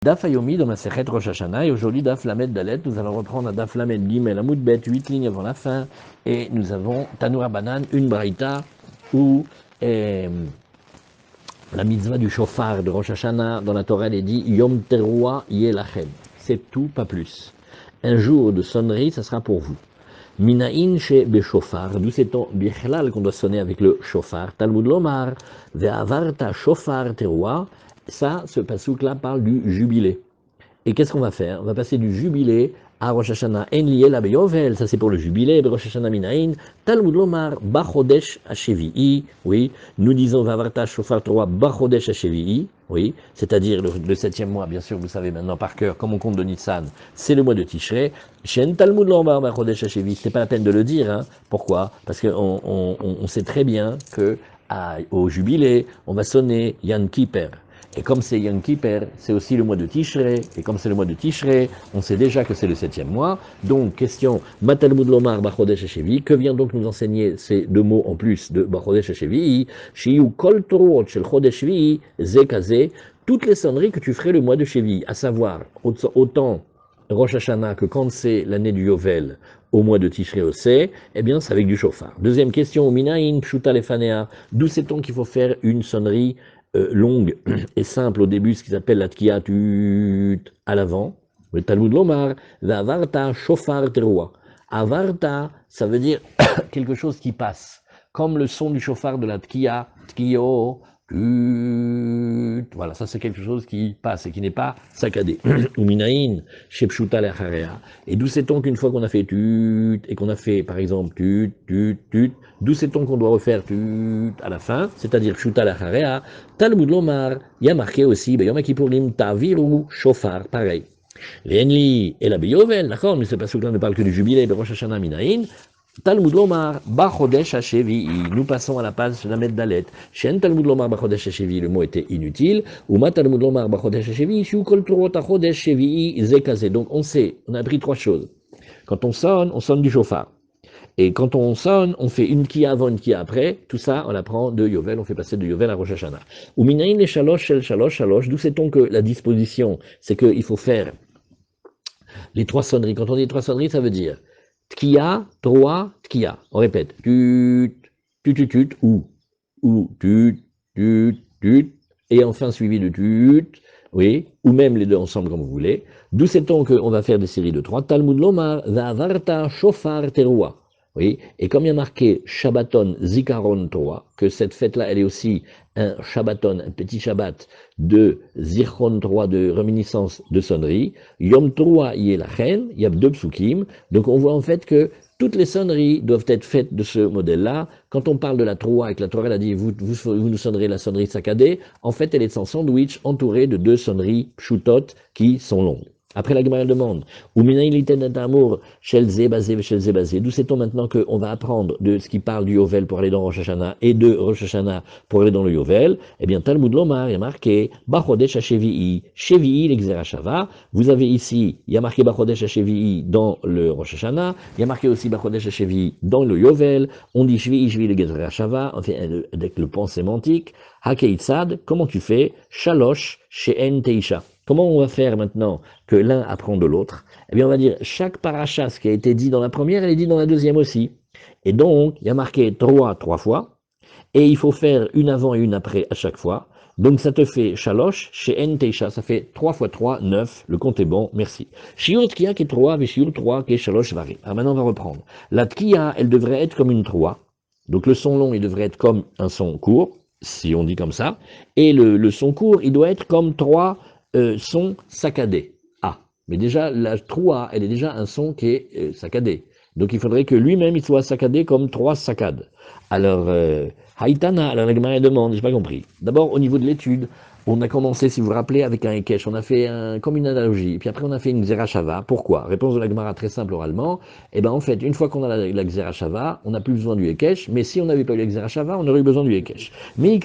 Daf Ayomi dans ma Sechet Rosh Hashanah et aujourd'hui Daf Lamed Dalet, nous allons reprendre à Daf Lamed Gimel Amoud Bet, 8 lignes avant la fin et nous avons Tanoura Banan, une braïta où la mitzvah du shofar de Rosh Hashanah dans la Torah elle est dit Yom Teruah Yelachem, c'est tout, pas plus. Un jour de sonnerie, ça sera pour vous. Minaïn chez Beshofar, d'où c'est-on Bichlal qu'on doit sonner avec le shofar. Talmud Lomar, Ve'avarta Shofar Teruah. Ça, ce pasouk-là parle du jubilé. Et qu'est-ce qu'on va faire? On va passer du jubilé à Rosh Hashanah. En liel beyovel, ça c'est pour le jubilé. Rosh Hashanah minaïn. Talmud lomar bachodesh hashevi'i. Oui, nous disons vavarta shofar Torah bachodesh hashevi'i. Oui, c'est-à-dire le 7e mois, bien sûr, vous savez maintenant par cœur, comme on compte de Nissan, c'est le mois de Tishrei. Shen Talmud lomar bachodesh hashevi'i. C'est pas la peine de le dire, hein. Pourquoi? Parce qu'on sait très bien que au jubilé, on va sonner Yan Kippur. Et comme c'est Yom Kippur, c'est aussi le mois de Tishrei, et comme c'est le mois de Tishrei, on sait déjà que c'est le 7e mois. Donc, question, Matalmud Lomar Bachodesh Hashevi, que vient donc nous enseigner ces deux mots en plus de Bachodesh Hashevi, Shiyu Kol Torot Shel Chodesh Shvi, Zekazé, toutes les sonneries que tu ferais le mois de Shevi, à savoir, autant Rosh Hashanah que quand c'est l'année du Yovel, au mois de Tishrei Oseh, eh bien, c'est avec du shofar. Deuxième question, Minaïn Pshuta Lefanea, d'où sait-on qu'il faut faire une sonnerie longue et simple au début, ce qu'ils appellent la tkiya tut à l'avant. Le Talmud Lomar, Vavarta shofar teruah. Avarta, ça veut dire quelque chose qui passe, comme le son du shofar de la tkiya, tkiyo, tut. Voilà, ça c'est quelque chose qui passe et qui n'est pas saccadé. Uminaïn, shepshuta lecharea. Et d'où sait-on qu'une fois qu'on a fait tut et qu'on a fait par exemple tut, tut, tut, d'où sait-on qu'on doit refaire tut à la fin, c'est-à-dire pshuta lecharea. Talmud lomar, il y a marqué aussi, Yom Kippourim taviru shofar, pareil. L'enli et la beyovel, d'accord, mais c'est parce que là on ne parle que du jubilé, de Rosh Hashanah minaïn. Talmud lomar bachodesh hashevi. Nous passons à la page de la Dalet. Shen Talmud lomar bachodesh hashevi, le mot était inutile. Uma Talmud lomar bachodesh hashevi, shu kol torot hachodesh shevi zekazé. Donc on sait, on a appris trois choses. Quand on sonne du shofar. Et quand on sonne, on fait une kia avant, une kia après. Tout ça, on apprend de Yovel, on fait passer de Yovel à Rosh Hashanah. Ou minaïn les shalosh, shel shalosh, shalosh. D'où sait-on que la disposition, c'est qu'il faut faire les trois sonneries. Quand on dit trois sonneries, ça veut dire tkia, trois, tkia. On répète. Tut, tut, tut, tut, ou, tut, tut, tut. Et enfin suivi de tut, oui, ou même les deux ensemble comme vous voulez. D'où sait-on qu'on va faire des séries de trois. Talmud lomar, vavarta, shofar, teruah. Oui, et comme il y a marqué Shabbaton Zikaron Torah, que cette fête-là, elle est aussi un Shabbaton, un petit Shabbat de Zichron Torah, de réminiscence de sonnerie, Yom Torah Yelachem, il y a deux psukim, donc on voit en fait que toutes les sonneries doivent être faites de ce modèle-là. Quand on parle de la Torah, et que la Torah elle a dit vous nous sonnerez la sonnerie saccadée, en fait elle est en sandwich entourée de deux sonneries pshutot qui sont longues. Après la Gemara demande, d'où sait-on maintenant qu'on va apprendre de ce qui parle du Yovel pour aller dans Rosh Hashanah et de Rosh Hashanah pour aller dans le Yovel? Eh bien, Talmud Lomar, il y a marqué Bachodesh HaShevi'i, Shevi'i l'Exerashava. Vous avez ici, il y a marqué Bachodesh HaShevi'i dans le Rosh Hashanah, il y a marqué aussi Bachodesh HaShevi'i dans le Yovel. On dit Shevi'i l'Exerashava, enfin, avec le pont sémantique. Hakeitzad, comment tu fais? Shalosh, She'en Teisha. Comment on va faire maintenant que l'un apprend de l'autre? Eh bien, on va dire, chaque paracha, ce qui a été dit dans la première, elle est dit dans la deuxième aussi. Et donc, il y a marqué trois fois, et il faut faire une avant et une après à chaque fois. Donc, ça te fait Shalosh, chez Teisha, ça fait 3 fois 3, 9, le compte est bon, merci. Shiur Tkiya qui est 3, et Shiur 3 qui est Shalosh Vari. Alors maintenant, on va reprendre. La Tkiya, elle devrait être comme une 3. Donc, le son long, il devrait être comme un son court, si on dit comme ça. Et le son court, il doit être comme 3 son saccadé. Ah, mais déjà, la troua, elle est déjà un son qui est saccadé. Donc il faudrait que lui-même, il soit saccadé comme 3 saccades. Alors, Haïtana, alors la Gemara demande, j'ai pas compris. D'abord, au niveau de l'étude, on a commencé, si vous vous rappelez, avec un Ekesh, on a fait comme une analogie, puis après on a fait une Xerashava. Pourquoi? Réponse de la Gemara très simple oralement. Eh bien en fait, une fois qu'on a la Xerashava, on n'a plus besoin du Ekesh, mais si on n'avait pas eu la Xerashava, on aurait eu besoin du Ekesh. Mais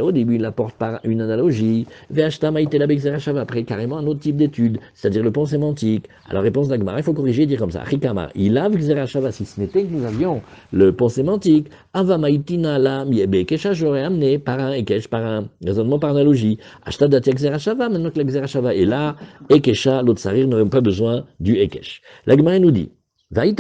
au début, il apporte par une analogie, après carrément un autre type d'étude, c'est-à-dire le pont sémantique. Alors réponse de la Gemara, il faut corriger et dire comme ça. Chikama, il a Xerashava, si ce n'était que nous avions le pont sémantique, Avamaïtina la Miebe Kesha, j'aurais amené par un Ekesh, par un raisonnement par analogie. Ashtadat Xerashava, maintenant que la Xerashava est là, Ekesha, l'autre sarir n'aurait pas besoin du Ekesh. La Gemara nous dit, on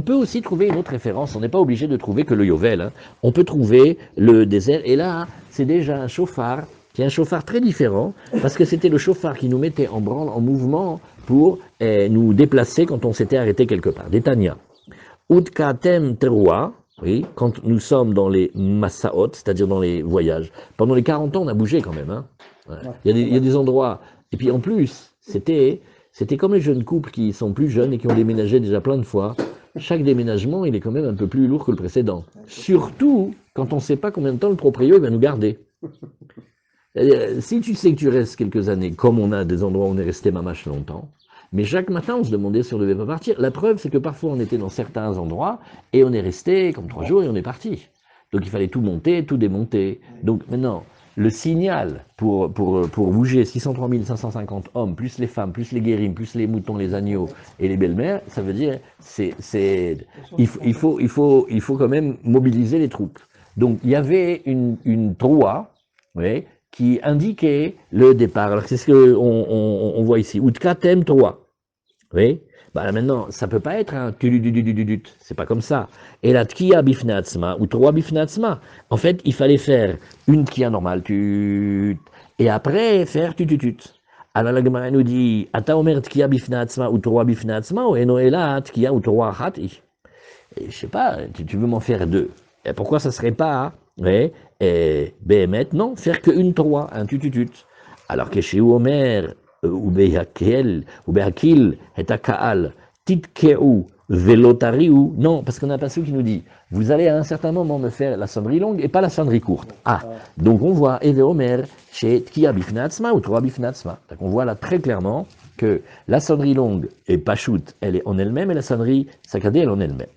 peut aussi trouver une autre référence, on n'est pas obligé de trouver que le Yovel, hein. On peut trouver le désert, et là, c'est déjà un chauffard, qui est un chauffard très différent, parce que c'était le chauffard qui nous mettait en branle, en mouvement, pour nous déplacer quand on s'était arrêté quelque part. Détania. Utkatem terua, oui, quand nous sommes dans les massaot, c'est-à-dire dans les voyages. Pendant les 40 ans, on a bougé quand même, hein. Ouais. Il y a des endroits, et puis en plus, c'était comme les jeunes couples qui sont plus jeunes et qui ont déménagé déjà plein de fois. Chaque déménagement, il est quand même un peu plus lourd que le précédent. Surtout quand on ne sait pas combien de temps le proprio va nous garder. Si tu sais que tu restes quelques années, comme on a des endroits où on est resté mamache longtemps, mais chaque matin, on se demandait si on ne devait pas partir. La preuve, c'est que parfois, on était dans certains endroits et on est resté comme 3 jours et on est parti. Donc, il fallait tout monter, tout démonter. Donc, maintenant, le signal pour bouger 603 550 hommes, plus les femmes, plus les guérims, plus les moutons, les agneaux et les belles-mères, ça veut dire il faut quand même mobiliser les troupes. Donc, il y avait une troua, oui, qui indiquait le départ. Alors, c'est ce qu'on voit ici. Utkatem troua. Oui, bah là maintenant, ça peut pas être un tuludududududut, c'est pas comme ça. Et la tkia bifnatsma, ou trois bifnatsma. En fait, il fallait faire une tkia normale, tut, et après faire tututut. Alors la Gemara nous dit, ata omer tkia bifnatsma, ou trois bifnatsma, ou enoela tkia, ou trois hati. Et je sais pas, tu veux m'en faire 2. Et pourquoi ça serait pas, oui, et Béhémet, non, faire qu'une 3, un tututut. Alors que chez Omer, ou Behakil, et Akaal, Titkeu, Velotariu, non, parce qu'on a un passage qui nous dit, vous allez à un certain moment me faire la sonnerie longue et pas la sonnerie courte. Ah, donc on voit Eve Omer chez Tkia Bifnatsma ou 3 Bifnatsma. Donc on voit là très clairement que la sonnerie longue est Pachout, elle est en elle-même, et la sonnerie saccadée, elle est en elle-même.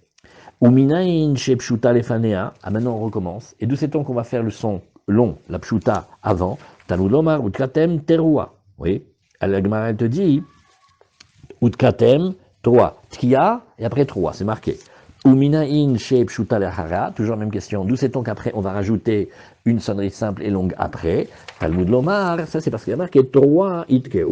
Uminain chez Pshuta lefanea, ah maintenant on recommence, et d'où sait-on qu'on va faire le son long, la Pshuta avant, Talmud lomar, Utkatem, Terua. Oui, la Gemara te dit, Utkatem, 3, Tkia, et après 3, c'est marqué. Uminain chez Pshuta lehara, toujours la même question, d'où sait-on qu'après on va rajouter une sonnerie simple et longue après, Talmud lomar, ça c'est parce qu'il y a marqué 3, Itkeu,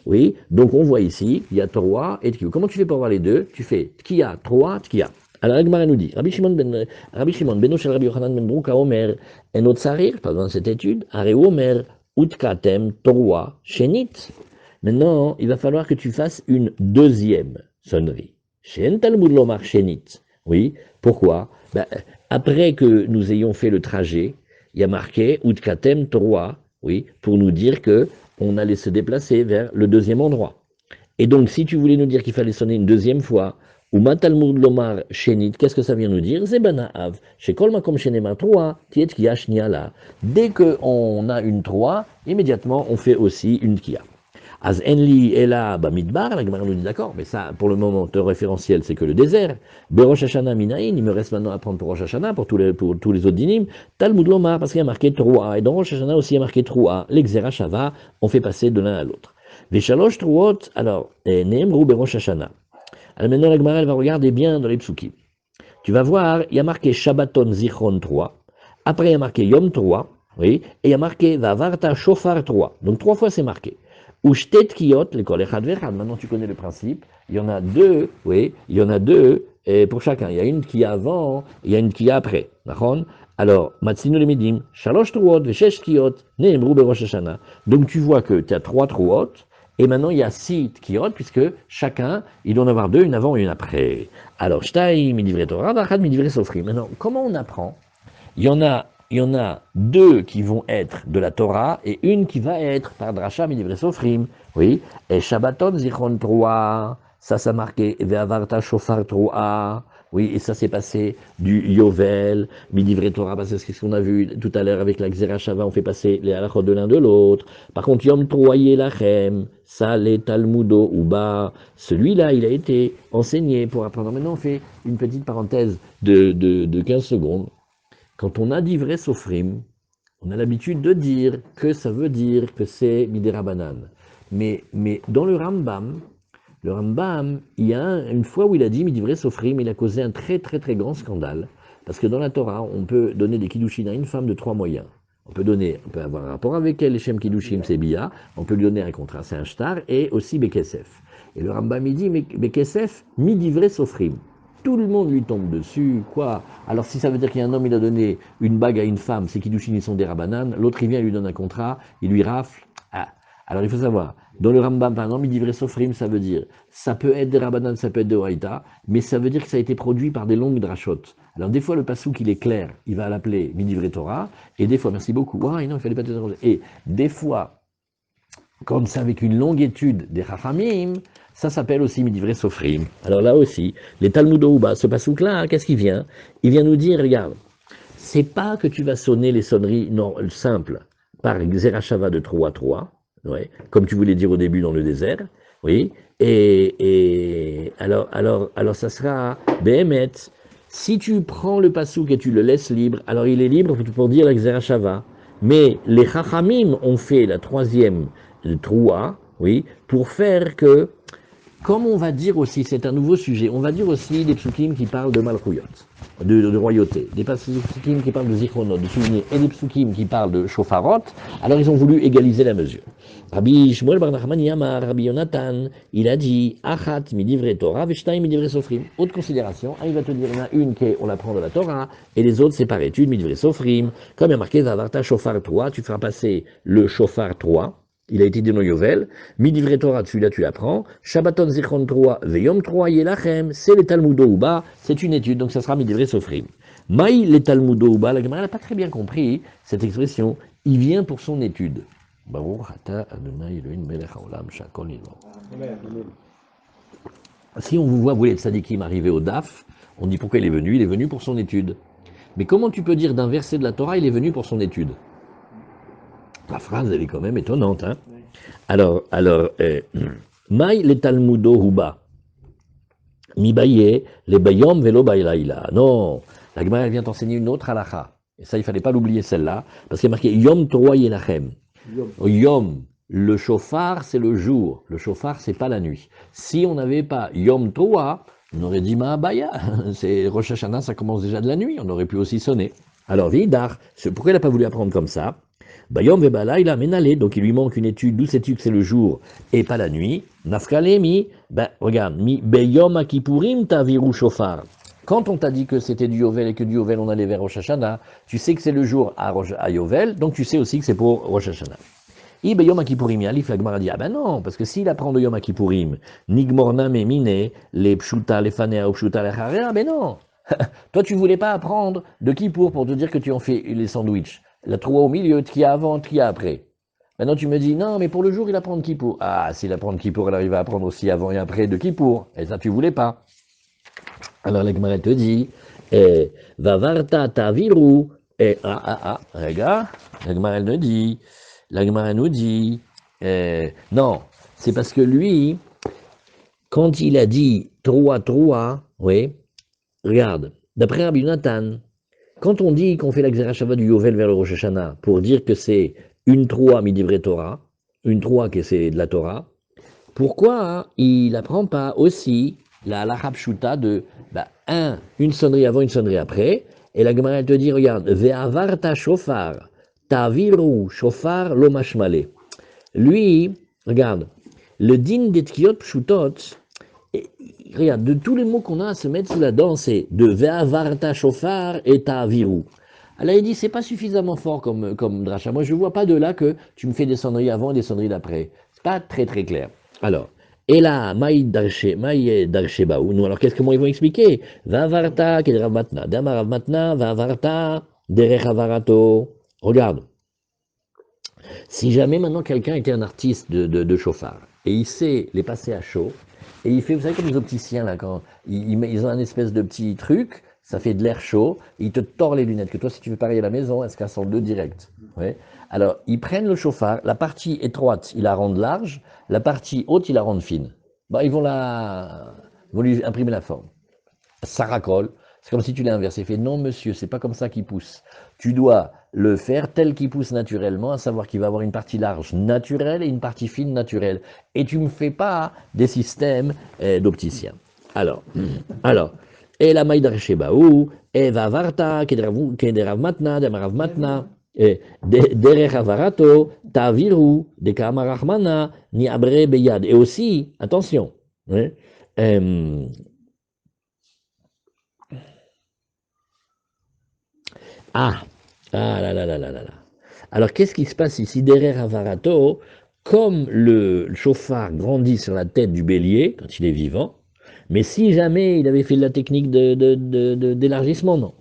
oui, donc on voit ici, il y a 3 et Tkeu. Comment tu fais pour avoir les deux? Tu fais Tkia, 3, Tkia. Alors, la Gemara nous dit, Rabbi Shimon beno shel Rabbi Yochanan ben Bruka Omer, en otsarir, pendant cette étude, Are Omer, utkatem, torua, shenit. Maintenant, il va falloir que tu fasses une deuxième sonnerie. Shen Talmud lomar shenit. Oui, pourquoi? Ben, après que nous ayons fait le trajet, il y a marqué utkatem, torua, oui, pour nous dire que on allait se déplacer vers le deuxième endroit. Et donc, si tu voulais nous dire qu'il fallait sonner une deuxième fois, ou Matalmud Lomar Shenit, qu'est-ce que ça vient nous dire? Zebana Av, chez Kolmakom Shenema 3, Tiet Kia Shniala. Dès qu'on a une 3, immédiatement on fait aussi une Kia. Az Enli Ela Bamidbar, la Gemara nous dit d'accord, mais ça, pour le moment, ton référentiel, c'est que le désert. Berosh Hashanah Minaïn, il me reste maintenant à prendre pour Rosh Hashanah, pour tous les autres dinim. Talmud Lomar, parce qu'il y a marqué 3, et dans Rosh Hashanah aussi il y a marqué 3. L'Exera Shava, on fait passer de l'un à l'autre. Veshalosh Truot, alors, Neemru Berosh Hashanah. Alors maintenant, la Gemara, elle va regarder bien dans les psukim. Tu vas voir, il y a marqué Shabbaton Zichron 3, après il y a marqué Yom 3, oui, et il y a marqué Vavarta Shofar 3. Donc 3 fois c'est marqué. Ou Shtet Kiyot, l'école Echad Vechad, maintenant tu connais le principe, il y en a 2, oui, il y en a 2 pour chacun. Il y a une qui est avant, il y a une qui est après. Alors, Matzinu le Midim, Shalosh Truot, Veshesh Kiyot, Neemru Berosh Hashanah. Donc tu vois que tu as 3 Truot, et maintenant, il y a 6 Tkirot, puisque chacun, il doit en avoir 2, une avant et une après. Alors, Shtai, Midivre Torah, Vachad, Midivre Sofrim. Maintenant, comment on apprend? Il y en a 2 qui vont être de la Torah, et une qui va être par Drasha, Midivre Sofrim. Oui. Et Shabbaton, Zichron 3, ça marqué, Ve'avarta Shofar 3. Oui, et ça s'est passé du Yovel, Midivre Torah, parce que c'est ce qu'on a vu tout à l'heure avec la Xera Shava, on fait passer les halachot de l'un de l'autre. Par contre, Yom Troye Lachem, ça les Talmudo ou Ba, celui-là, il a été enseigné pour apprendre. Maintenant, on fait une petite parenthèse de 15 secondes. Quand on a d'Ivre Sofrim, on a l'habitude de dire que ça veut dire que c'est Midera Banane. Mais dans le Rambam, il y a une fois où il a dit Midivre Sofrim, il a causé un très très très grand scandale. Parce que dans la Torah, on peut donner des kiddushin à une femme de 3 moyens. On peut avoir un rapport avec elle, les Shem Kiddushim, c'est Bia, on peut lui donner un contrat, c'est un shtar, et aussi Bekesef. Et le Rambam il dit, mais Bekesef, midivre sofrim. Tout le monde lui tombe dessus, quoi. Alors si ça veut dire qu'il y a un homme, il a donné une bague à une femme, c'est Kiddushim, ils sont des Rabanan, l'autre il vient, il lui donne un contrat, il lui rafle. Ah. Alors il faut savoir, dans le Rambam, par exemple, midivre sofrim, ça veut dire, ça peut être des Rabanan, ça peut être des Oraïta, mais ça veut dire que ça a été produit par des longues drachot. Alors des fois le pasouk il est clair, il va l'appeler midivre Torah, et des fois, merci beaucoup, non, il fallait pas te déranger. Et des fois, comme c'est avec une longue étude des Chachamim, ça s'appelle aussi midivre sofrim. Alors là aussi, les Talmud Ouba, ce pasouk-là, qu'est-ce qu'il vient? Il vient nous dire, regarde, c'est pas que tu vas sonner les sonneries non, simples par Xerashava de 3 à 3, ouais, comme tu voulais dire au début dans le désert, oui, et alors ça sera Behemet. Si tu prends le pasouk et tu le laisses libre, alors il est libre pour dire la Xerashava. Mais les Chachamim ont fait la troisième troua, oui, pour faire que, comme on va dire aussi, c'est un nouveau sujet, on va dire aussi des psukim qui parlent de Malchuyot, de royauté, des psukim qui parlent de zichronot, de souvenirs, et des psukim qui parlent de shofarot, alors ils ont voulu égaliser la mesure. Rabbi Shmuel bar Nachman Yamar, Rabbi Yonatan, il a dit, Achat midivre Torah, veshtaim midivre sofrim. Autre considération, il va te dire, il y en a une qui est, on l'apprend de la Torah, et les autres c'est par étude, midivre sofrim. Comme il y a marqué, Zavarta shofar 3, tu feras passer le shofar 3, il a été dit dans Yovel, midivre Torah, celui-là tu apprends, Shabbaton zichron 3, veyom 3, yelachem, c'est les Talmudo Uba, c'est une étude, donc ça sera midivre sofrim. Maï les Talmudo Uba, la Gemara n'a pas très bien compris cette expression, il vient pour son étude. Si on vous voit, vous les tzadikim arriver au DAF, on dit pourquoi il est venu pour son étude. Mais comment tu peux dire d'un verset de la Torah, il est venu pour son étude? La phrase, elle est quand même étonnante. Hein. Alors, Maï le Talmudo Huba, Mi baye, le bayom velo baylaïla. Non, la Gemara elle vient t'enseigner une autre halakha. Et ça, il fallait pas l'oublier celle-là, parce qu'il y a marqué Yom Torah Yelachem. Yom, le chauffard, c'est le jour. Le chauffard, c'est pas la nuit. Si on n'avait pas Yom Torah, on aurait dit Ma'abaya. C'est Rosh Hashanah, ça commence déjà de la nuit. On aurait pu aussi sonner. Alors, Vidar, pourquoi il n'a pas voulu apprendre comme ça? Bayom Vebala, il a ménalé, donc il lui manque une étude. D'où sais-tu que c'est le jour et pas la nuit? Nafkalemi, regarde, mi Beyom Akipurim taviru chauffard. Quand on t'a dit que c'était du Yovel et que du Yovel on allait vers Rosh Hashanah, tu sais que c'est le jour à Yovel, donc tu sais aussi que c'est pour Rosh Hashanah. Ibe Yom Kippourim Yalif, la Gemara dit, ah ben non, parce que s'il apprend de Yom Kippourim, Nigmorna Memine, les Pshuta, les Fanea, ou Pshuta, les Charea, ben non. Toi, tu voulais pas apprendre de Kippour pour te dire que tu en fais les sandwichs. La trois au milieu, qui a avant, qui a après. Maintenant, tu me dis, non, mais pour le jour, il apprend de Kippour. Ah, s'il apprend de Kippour, alors il va apprendre aussi avant et après de Kippour. Et ça, tu voulais pas. Alors la Gemara te dit, Vavarta taviru, regarde, la Gemara nous dit, non, c'est parce que lui, quand il a dit Troa, oui, regarde, d'après Rabbi Nathan, quand on dit qu'on fait la Xerashava du Yovel vers le Rosh Hashanah, pour dire que c'est une Troa midivre Torah, une Troa que c'est de la Torah, pourquoi il n'apprend pas aussi la halakha pshuta de une sonnerie avant, une sonnerie après, et la Gemara te dit, regarde, ve'avarta shofar, taviru shofar lo mashmale. Lui, regarde, le din des tkiot pshutot, regarde, de tous les mots qu'on a à se mettre sous la dent, c'est de ve'avarta shofar et taviru. Alors il dit, c'est pas suffisamment fort comme dracha. Moi, je vois pas de là que tu me fais des sonneries avant et des sonneries d'après. C'est pas très très clair. Alors, et là, Maï Darshebaou, nous, alors qu'est-ce que moi ils vont expliquer? Vavarta, Kederav Matna, Damarav Matna, Vavarta, Derech Avarato. Regarde, si jamais maintenant quelqu'un était un artiste de chauffard, et il sait les passer à chaud, et il fait, vous savez, comme les opticiens, là, quand ils ont un espèce de petit truc, ça fait de l'air chaud, et il te tord les lunettes, que toi, si tu veux pareil à la maison, elles se cassent en deux direct. Ouais. Alors, ils prennent le chauffard, la partie étroite, ils la rendent large, la partie haute, ils la rendent fine. Ils vont lui imprimer la forme. Ça racole. C'est comme si tu l'as inversé. Il fait non, monsieur, c'est pas comme ça qu'il pousse. Tu dois le faire tel qu'il pousse naturellement, à savoir qu'il va avoir une partie large naturelle et une partie fine naturelle. Et tu me fais pas des systèmes d'opticiens. Alors, et la maïdar shebaou, et va varta, kederav matna, demarav matna. Derech avarato, ta'viru, de kamarachmana, ni abre beyad. Et aussi, attention, hein, ah, ah là là là là là là. Alors, qu'est-ce qui se passe ici? Derech avarato, comme le chauffard grandit sur la tête du bélier, quand il est vivant, mais si jamais il avait fait de la technique d'élargissement, non.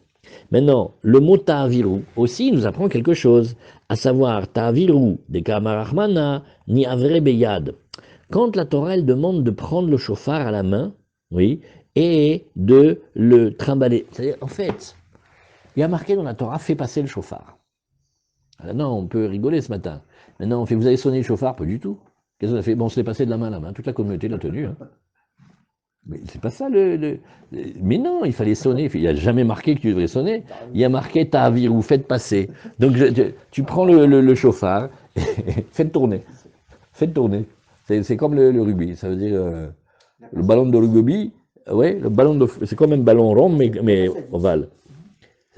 Maintenant, le mot ta'aviru aussi nous apprend quelque chose, à savoir ta'aviru de kamarachmana ni avre beyad. Quand la Torah elle demande de prendre le chauffard à la main, oui, et de le trimballer. C'est-à-dire, en fait, il y a marqué dans la Torah, fais passer le chauffard. Alors non, on peut rigoler ce matin. Maintenant, on fait, vous avez sonné le chauffard? Pas du tout. Qu'est-ce qu'on a fait? Bon, on se l'est passé de la main à la main. Toute la communauté l'a tenu. Hein. Mais c'est pas ça Mais non, il fallait sonner. Il n'y a jamais marqué que tu devrais sonner. Il y a marqué ta'avir ou faites passer. Donc tu prends le chauffard et faites tourner. Faites tourner. C'est comme le rugby. Ça veut dire le ballon de rugby. Ouais, le ballon de c'est comme un ballon rond mais ovale.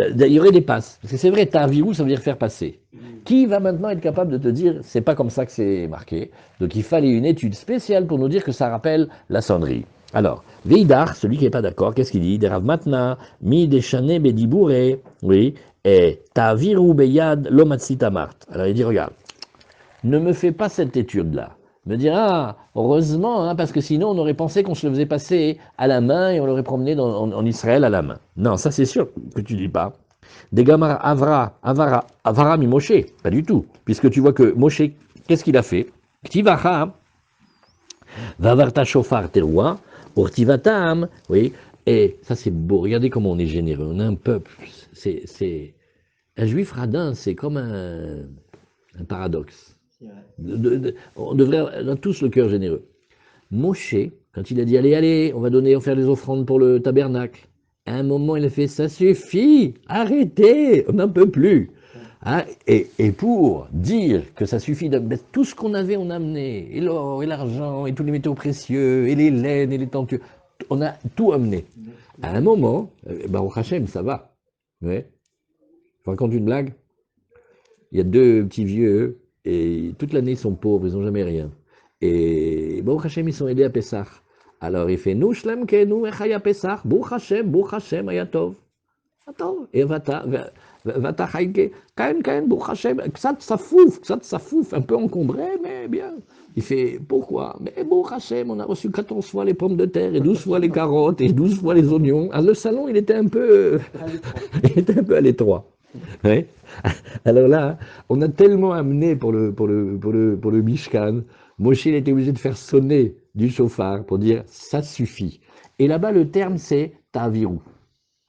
Il y aurait des passes. Parce que c'est vrai, ta'aviru, ça veut dire faire passer. Qui va maintenant être capable de te dire, c'est pas comme ça que c'est marqué. Donc il fallait une étude spéciale pour nous dire que ça rappelle la sonnerie. Alors, Veidar, celui qui n'est pas d'accord, qu'est-ce qu'il dit? Des Rav Matna, mi deshane bediboure, oui, et ta'aviru beyad lo matsitamart. Alors il dit, regarde, ne me fais pas cette étude-là. Me dire, ah, heureusement, hein, parce que sinon on aurait pensé qu'on se le faisait passer à la main et on l'aurait promené en Israël à la main. Non, ça c'est sûr que tu dis pas. Des gamar avara mi Moshe, pas du tout. Puisque tu vois que Moshe, qu'est-ce qu'il a fait? Ktivacha, vavarta shofar teroua, urtivatam, oui, et ça c'est beau, regardez comment on est généreux, on a un peuple, un juif radin, c'est comme un paradoxe. On a tous le cœur généreux. Moshe, quand il a dit allez, on va faire les offrandes pour le tabernacle, à un moment il a fait ça suffit, arrêtez, on n'en peut plus. Hein, et pour dire que ça suffit, tout ce qu'on avait, on a amené, et l'or, et l'argent, et tous les métaux précieux, et les laines, et les tentures, on a tout amené. À un moment, Baruch Hashem, ça va. Ouais. Je vous raconte une blague. Il y a deux petits vieux, et toute l'année ils sont pauvres, ils n'ont jamais rien. Et Baruch Hashem, ils sont aidés à Pessah. Alors il fait nous shlem kenu echaya Pessah, Baruch Hashem, ayatov. Attends, et vata chaike, kain, Baruch Hashem, ksat safouf, un peu encombré, mais bien. Il fait pourquoi? Mais Baruch Hashem, on a reçu 14 fois les pommes de terre, et 12 fois les carottes, et 12 fois les oignons. Alors, le salon, il était un peu à l'étroit. Ouais. Alors là, on a tellement amené pour le Mishkan, Moshe il était obligé de faire sonner du chauffard pour dire ça suffit. Et là-bas, le terme c'est ta'aviru.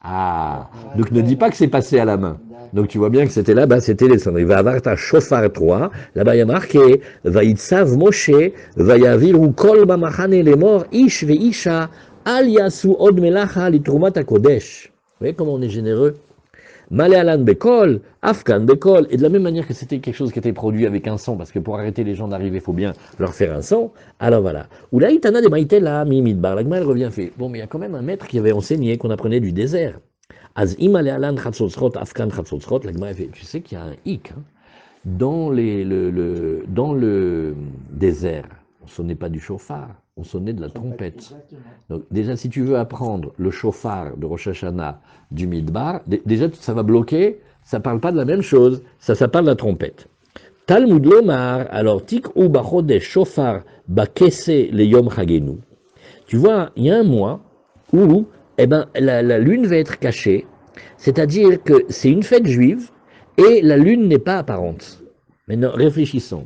Ah, donc ne dis pas que c'est passé à la main. Donc tu vois bien que c'était là-bas, c'était les sonneries. Va avoir ta chauffard 3, là-bas il y a marqué va yitsav Moshe, va yaviru kol bamachane les morts, ish ve isha, al yasu od melacha litrumat kodesh. Vous voyez comment on est généreux? Maléalan Bekol, Afghan Bekol, et de la même manière que c'était quelque chose qui était produit avec un son, parce que pour arrêter les gens d'arriver, il faut bien leur faire un son, alors voilà. Ou là, Itana de Maïtela, Mimidbar, l'agma, elle revient fait. Bon, mais il y a quand même un maître qui avait enseigné qu'on apprenait du désert. Az Imaléalan Khatsotsrot, Afghan Khatsotsrot, l'agma, elle fait. Tu sais qu'il y a un hic, hein. Dans le désert, on ne sonnait pas du chauffard, on sonnait de la trompette. Donc déjà, si tu veux apprendre le chauffard de Rosh Hashanah du Midbar, déjà ça va bloquer, ça ne parle pas de la même chose, ça parle de la trompette. Talmud Lomar, alors tik ou bachodesh chauffard bakese le yom chagenu. Tu vois, il y a un mois où la lune va être cachée, c'est-à-dire que c'est une fête juive, et la lune n'est pas apparente. Maintenant, réfléchissons.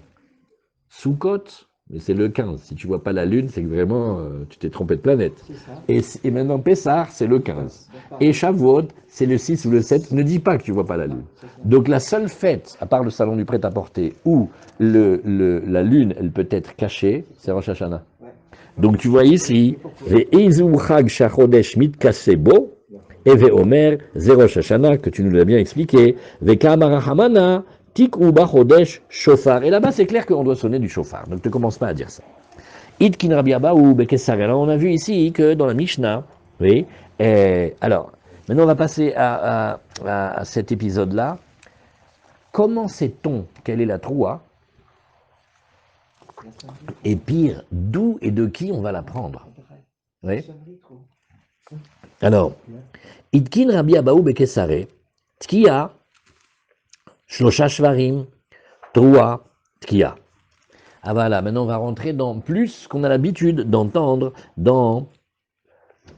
Soukot, mais c'est le 15. Si tu vois pas la lune, c'est que vraiment, tu t'es trompé de planète. Et maintenant, Pessah, c'est le 15. Et Shavuot, c'est le 6 ou le 7. Ne dis pas que tu vois pas la lune. Donc la seule fête, à part le salon du prêt-à-porter, où la lune, elle peut être cachée, c'est Rosh Hashanah. Donc tu vois ici, et Ve'omer, Rosh Hashanah, que tu nous l'as bien expliqué, Ve'kamarahamana, Tik ou Bachodesh, chauffard. Et là-bas, c'est clair qu'on doit sonner du chauffard. Donc ne commence pas à dire ça. Itkin Rabiaba ou Bekessar. Alors on a vu ici que dans la Mishnah, oui, alors, maintenant on va passer à cet épisode-là. comment sait-on quelle est la troua? Et pire, d'où et de qui on va la prendre? Oui. Alors, Itkin Rabbi Abaou Bekesare, Tkia, Shlosha Shvarim, Troua, Tkia. Ah voilà, maintenant on va rentrer dans plus qu'on a l'habitude d'entendre dans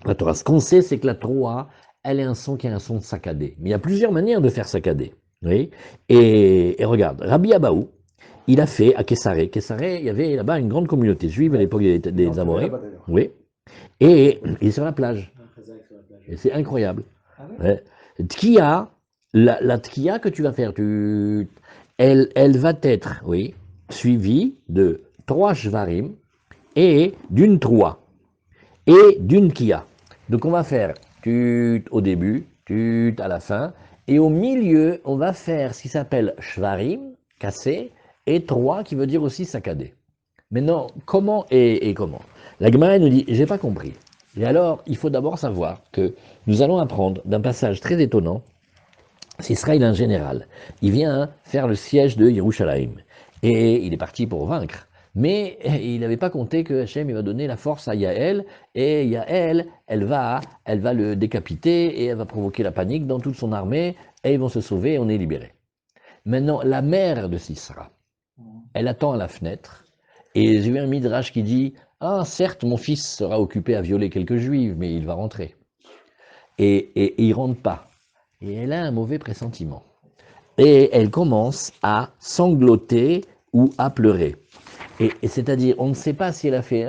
la Torah. Ce qu'on sait, c'est que la Troua, elle est un son qui est un son saccadé. Mais il y a plusieurs manières de faire saccader. Oui. Et regarde, Rabbi Abaou, il a fait à Kessaré. Kessaré, il y avait là-bas une grande communauté juive à l'époque des Amoréens. Oui. Et il est sur la plage. Et c'est incroyable. Ouais. Tkia, la tkia que tu vas faire, elle va être, oui, suivie de 3 shvarim et d'une troua et d'une kia. Donc on va faire tut au début, tut à la fin, et au milieu, on va faire ce qui s'appelle shvarim, cassé, et troua qui veut dire aussi saccadé. Maintenant, comment et comment? La Gemara nous dit, j'ai pas compris. Et alors, il faut d'abord savoir que nous allons apprendre d'un passage très étonnant. C'est Israël en général. Il vient faire le siège de Yerushalayim. Et il est parti pour vaincre. Mais il n'avait pas compté que Hachem il va donner la force à Yaël. Et Yaël, elle va le décapiter et elle va provoquer la panique dans toute son armée. Et ils vont se sauver et on est libéré. Maintenant, la mère de Sisra, elle attend à la fenêtre. Et j'ai vu un midrash qui dit « Ah, certes, mon fils sera occupé à violer quelques juifs, mais il va rentrer. » Et il ne rentre pas. Et elle a un mauvais pressentiment. Et elle commence à sangloter ou à pleurer. Et c'est-à-dire, on ne sait pas si elle a fait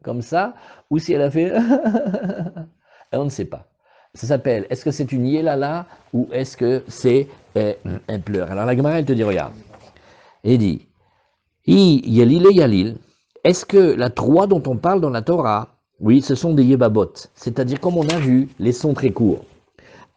comme ça, ou si elle a fait et on ne sait pas. Ça s'appelle, est-ce que c'est une yélala, ou est-ce que c'est un pleur? Alors la Gemara, elle te dit, regarde, elle dit, Yalil et Yalil, est-ce que la troie dont on parle dans la Torah, oui, ce sont des yebabot, c'est-à-dire comme on a vu, les sons très courts.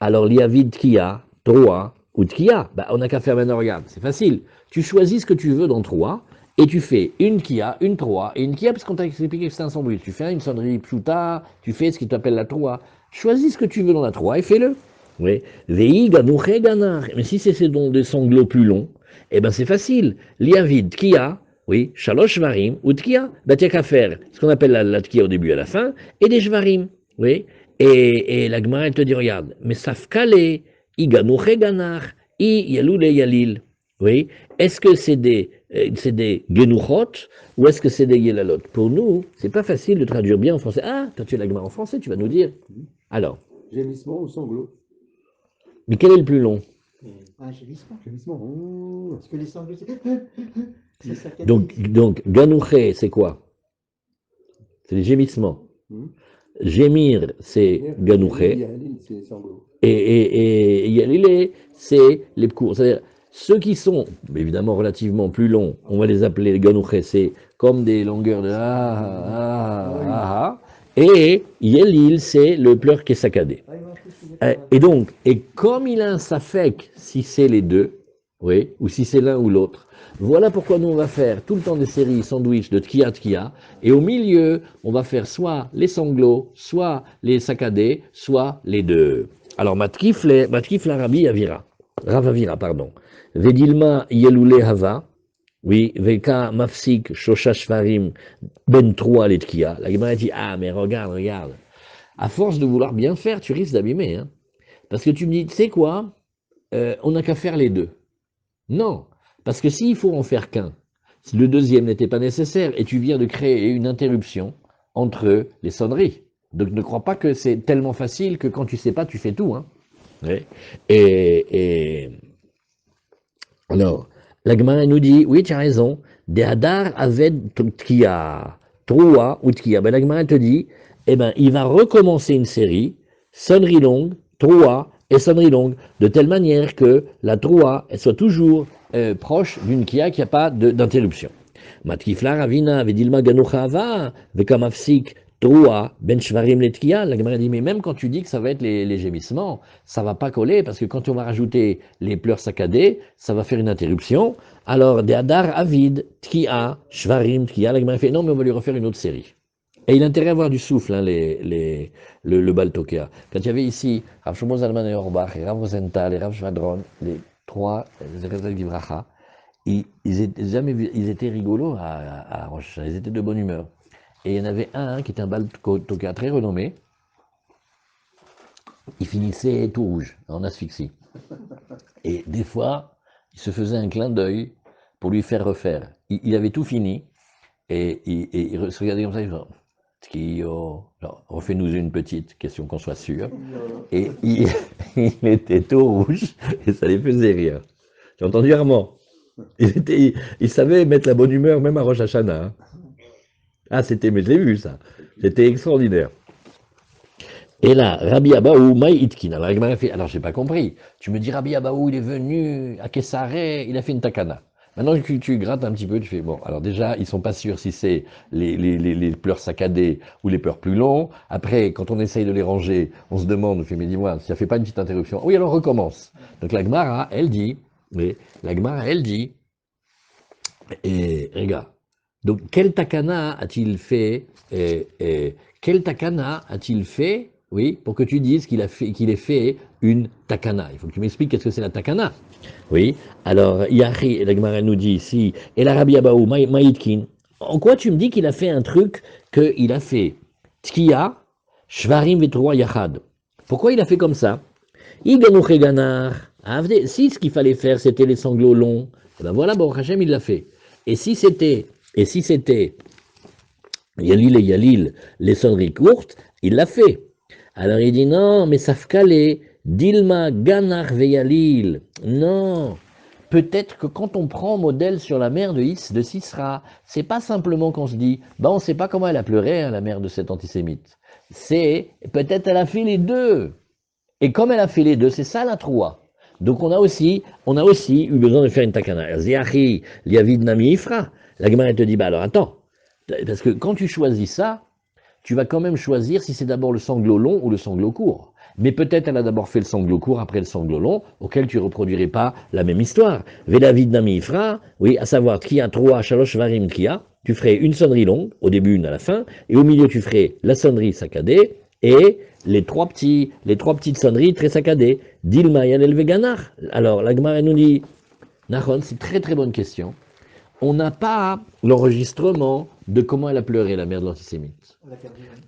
Alors l'yavid tkia, troa ou tkia, bah, on n'a qu'à faire maintenant, regarde, c'est facile. Tu choisis ce que tu veux dans troa, et tu fais une kia, une troa, et une kia, parce qu'on t'a expliqué que c'est un sandwich. Tu fais une sonnerie pshuta, tu fais ce qui t'appelle la troa. Choisis ce que tu veux dans la troa et fais-le. Oui. Vei ganouche ganar. Mais si c'est des sanglots plus longs, eh ben c'est facile. L'yavid tkia, oui, shalosh varim ou tkia, bah t'as qu'à faire ce qu'on appelle la tkia au début et à la fin, et des shvarim, oui. Et la Gemara, elle te dit, regarde, mais safkale, iganouche ganar, i yaloule yalil. Oui, est-ce que c'est des genuchot ou est-ce que c'est des yelalot? Pour nous, c'est pas facile de traduire bien en français. Ah, toi tu as la Gemara en français, tu vas nous dire. Alors. Gémissement ou sanglot? Mais quel est le plus long? Ah, gémissement. Gémissement. Parce que les sanglots, c'est ça. Donc ganouche, c'est quoi? C'est les gémissements. Gémir, c'est ganouche. Et yalile, c'est les cours. C'est-à-dire, ceux qui sont, évidemment, relativement plus longs, on va les appeler les ganouches, c'est comme des longueurs de et yelil, c'est le pleur qui est saccadé. Et donc, et comme il a un safek, si c'est les deux, oui, ou si c'est l'un ou l'autre, voilà pourquoi nous on va faire tout le temps des séries sandwich de tkia, et au milieu, on va faire soit les sanglots, soit les saccadés, soit les deux. Alors, matkif la Ravavira, pardon. Vedilma yeloule hava, oui, veka mafsik shosha shvarim ben troa les tkia. La Gemara dit, ah, mais regarde. À force de vouloir bien faire, tu risques d'abîmer, hein. Parce que tu me dis, tu sais quoi, on n'a qu'à faire les deux. Non, parce que s'il faut en faire qu'un, si le deuxième n'était pas nécessaire, et tu viens de créer une interruption entre les sonneries. Donc ne crois pas que c'est tellement facile que quand tu sais pas, tu fais tout. Hein. Ouais. Et alors, la Gemara nous dit, oui, tu as raison, de hadar aved tkia, troua ou tkia. Ben, la Gemara te dit, eh ben, il va recommencer une série, sonnerie longue, troua et sonnerie longue, de telle manière que la troua elle soit toujours proche d'une kia qui n'a pas d'interruption. Matkifla ravina vedilma ganuchava vekamafsik troua ben shvarim letkia. La Gemara dit mais même quand tu dis que ça va être les gémissements, ça va pas coller parce que quand on va rajouter les pleurs saccadés, ça va faire une interruption. Alors de hadar avid tkia shvarim tkia. La Gemara fait non mais on va lui refaire une autre série. Et il a intérêt à avoir du souffle, hein, le Baltokea. Quand il y avait ici Rav Shlomo Zalman Auerbach et Rav Rosenthal et Rav Shvadron, les trois Zerezak Divracha, ils étaient rigolos à Rosh Hashanah, ils étaient de bonne humeur. Et il y en avait un qui était un Baltokea très renommé, il finissait tout rouge, en asphyxie. Et des fois, il se faisait un clin d'œil pour lui faire refaire. Il avait tout fini, et il se regardait comme ça, il disait, Tkio, refais-nous une petite question qu'on soit sûr. Et il était tout rouge, et ça les faisait rire. Tu as entendu Armand? Il savait mettre la bonne humeur même à Rosh Hashanah. Hein. Ah, mais je l'ai vu ça. C'était extraordinaire. Et là, Rabbi Abaou, Maï Itkin. Alors, j'ai pas compris. Tu me dis, Rabbi Abaou, il est venu à Kessaré, il a fait une takana. Maintenant, tu grattes un petit peu, tu fais, bon, alors déjà, ils sont pas sûrs si c'est les pleurs saccadés ou les pleurs plus longs. Après, quand on essaye de les ranger, on se demande, on fait, mais dis-moi, si ça fait pas une petite interruption. Oui, alors recommence. Donc, la Gemara, elle dit, et regarde, donc, quel takana a-t-il fait, oui, pour que tu dises qu'il ait fait une takana? Il faut que tu m'expliques qu'est-ce que c'est la takana. Oui, alors, Yahi, la Gemara nous dit ici, et l'Arabi Abaou, Maïtkin, en quoi tu me dis qu'il a fait un truc qu'il a fait Tkiya, Shvarim Vetroa Yachad? Pourquoi il a fait comme ça? Iganuche Ganar, si ce qu'il fallait faire c'était les sanglots longs, eh ben voilà, Baruch Hashem, il l'a fait. Et si c'était Yalil et Yalil, les sonneries courtes, il l'a fait. Alors il dit non, mais Safkale, Dilma, Ganar Veyalil. Non, peut-être que quand on prend modèle sur la mère de Sisra, c'est pas simplement qu'on se dit, bah on sait pas comment elle a pleuré, hein, la mère de cet antisémite. C'est, peut-être elle a fait les deux. Et comme elle a fait les deux, c'est ça la troua. Donc on a aussi eu besoin de faire une takana. Ziachi, liavid nami ifra. La Gemara te dit, bah alors attends, parce que quand tu choisis ça, tu vas quand même choisir si c'est d'abord le sanglot long ou le sanglot court. Mais peut-être elle a d'abord fait le sanglot court après le sanglot long, auquel tu ne reproduirais pas la même histoire. Vedavid nami ifra, oui, à savoir qui a trois shalosh varim kia, tu ferais une sonnerie longue, au début une à la fin, et au milieu tu ferais la sonnerie saccadée, et les trois petites sonneries très saccadées. Dilma yanel veganar. Alors la Gemara nous dit, Nahon, c'est une très très bonne question. On n'a pas l'enregistrement de comment elle a pleuré, la mère de l'antisémite.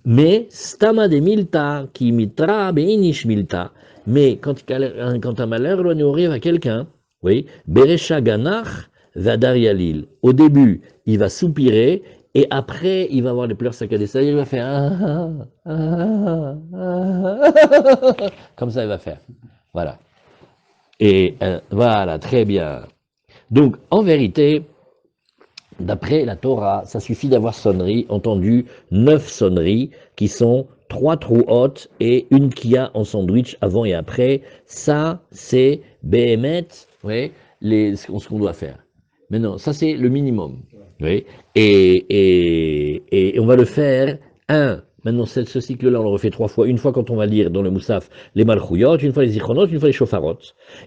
Mais, stama de milta, qui mitra beinish milta, mais quand un malheur lui arrive à quelqu'un, oui, beresha ganar vadar yalil. Au début, il va soupirer, et après, il va avoir les pleurs saccadés. C'est-à-dire, il va faire comme ça, il va faire. Voilà. Et voilà, très bien. Donc, en vérité, d'après la Torah, ça suffit d'avoir entendu 9 sonneries qui sont 3 trous hautes et une kia en sandwich avant et après. Ça, c'est Behemet, oui, ce qu'on doit faire. Mais non, ça c'est le minimum. Oui. Et on va le faire, maintenant ce cycle-là, on le refait 3 fois. Une fois quand on va lire dans le Moussaf les Malchouyot, une fois les Zichronot, une fois les Shofarot.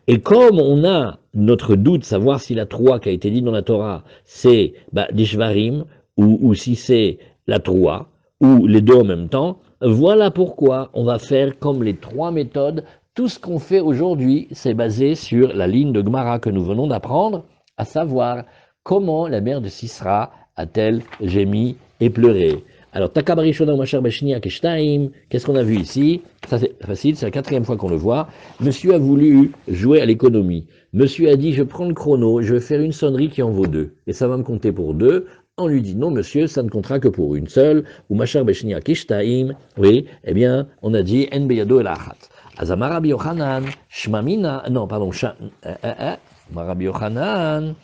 Et comme on a notre doute, savoir si la Troua qui a été dite dans la Torah, c'est des Shvarim, ou si c'est la Troua, ou les deux en même temps, voilà pourquoi on va faire comme les 3 méthodes. Tout ce qu'on fait aujourd'hui, c'est basé sur la ligne de Gemara que nous venons d'apprendre, à savoir comment la mère de Sisra a-t-elle gémi et pleuré. Alors, Takabarishona Machar Bashnia Keshtaim, qu'est-ce qu'on a vu ici? Ça c'est facile, c'est la 4e fois qu'on le voit. Monsieur a voulu jouer à l'économie. Monsieur a dit, je prends le chrono, je vais faire une sonnerie qui en vaut 2. Et ça va me compter pour 2. On lui dit, non monsieur, ça ne comptera que pour une seule. Ou Machar Bashnia Keshtaim, oui, eh bien, on a dit, En Beyado El Achat. Azamarabi Yochanan, Shmamina, non, pardon, Marabi Yochanan,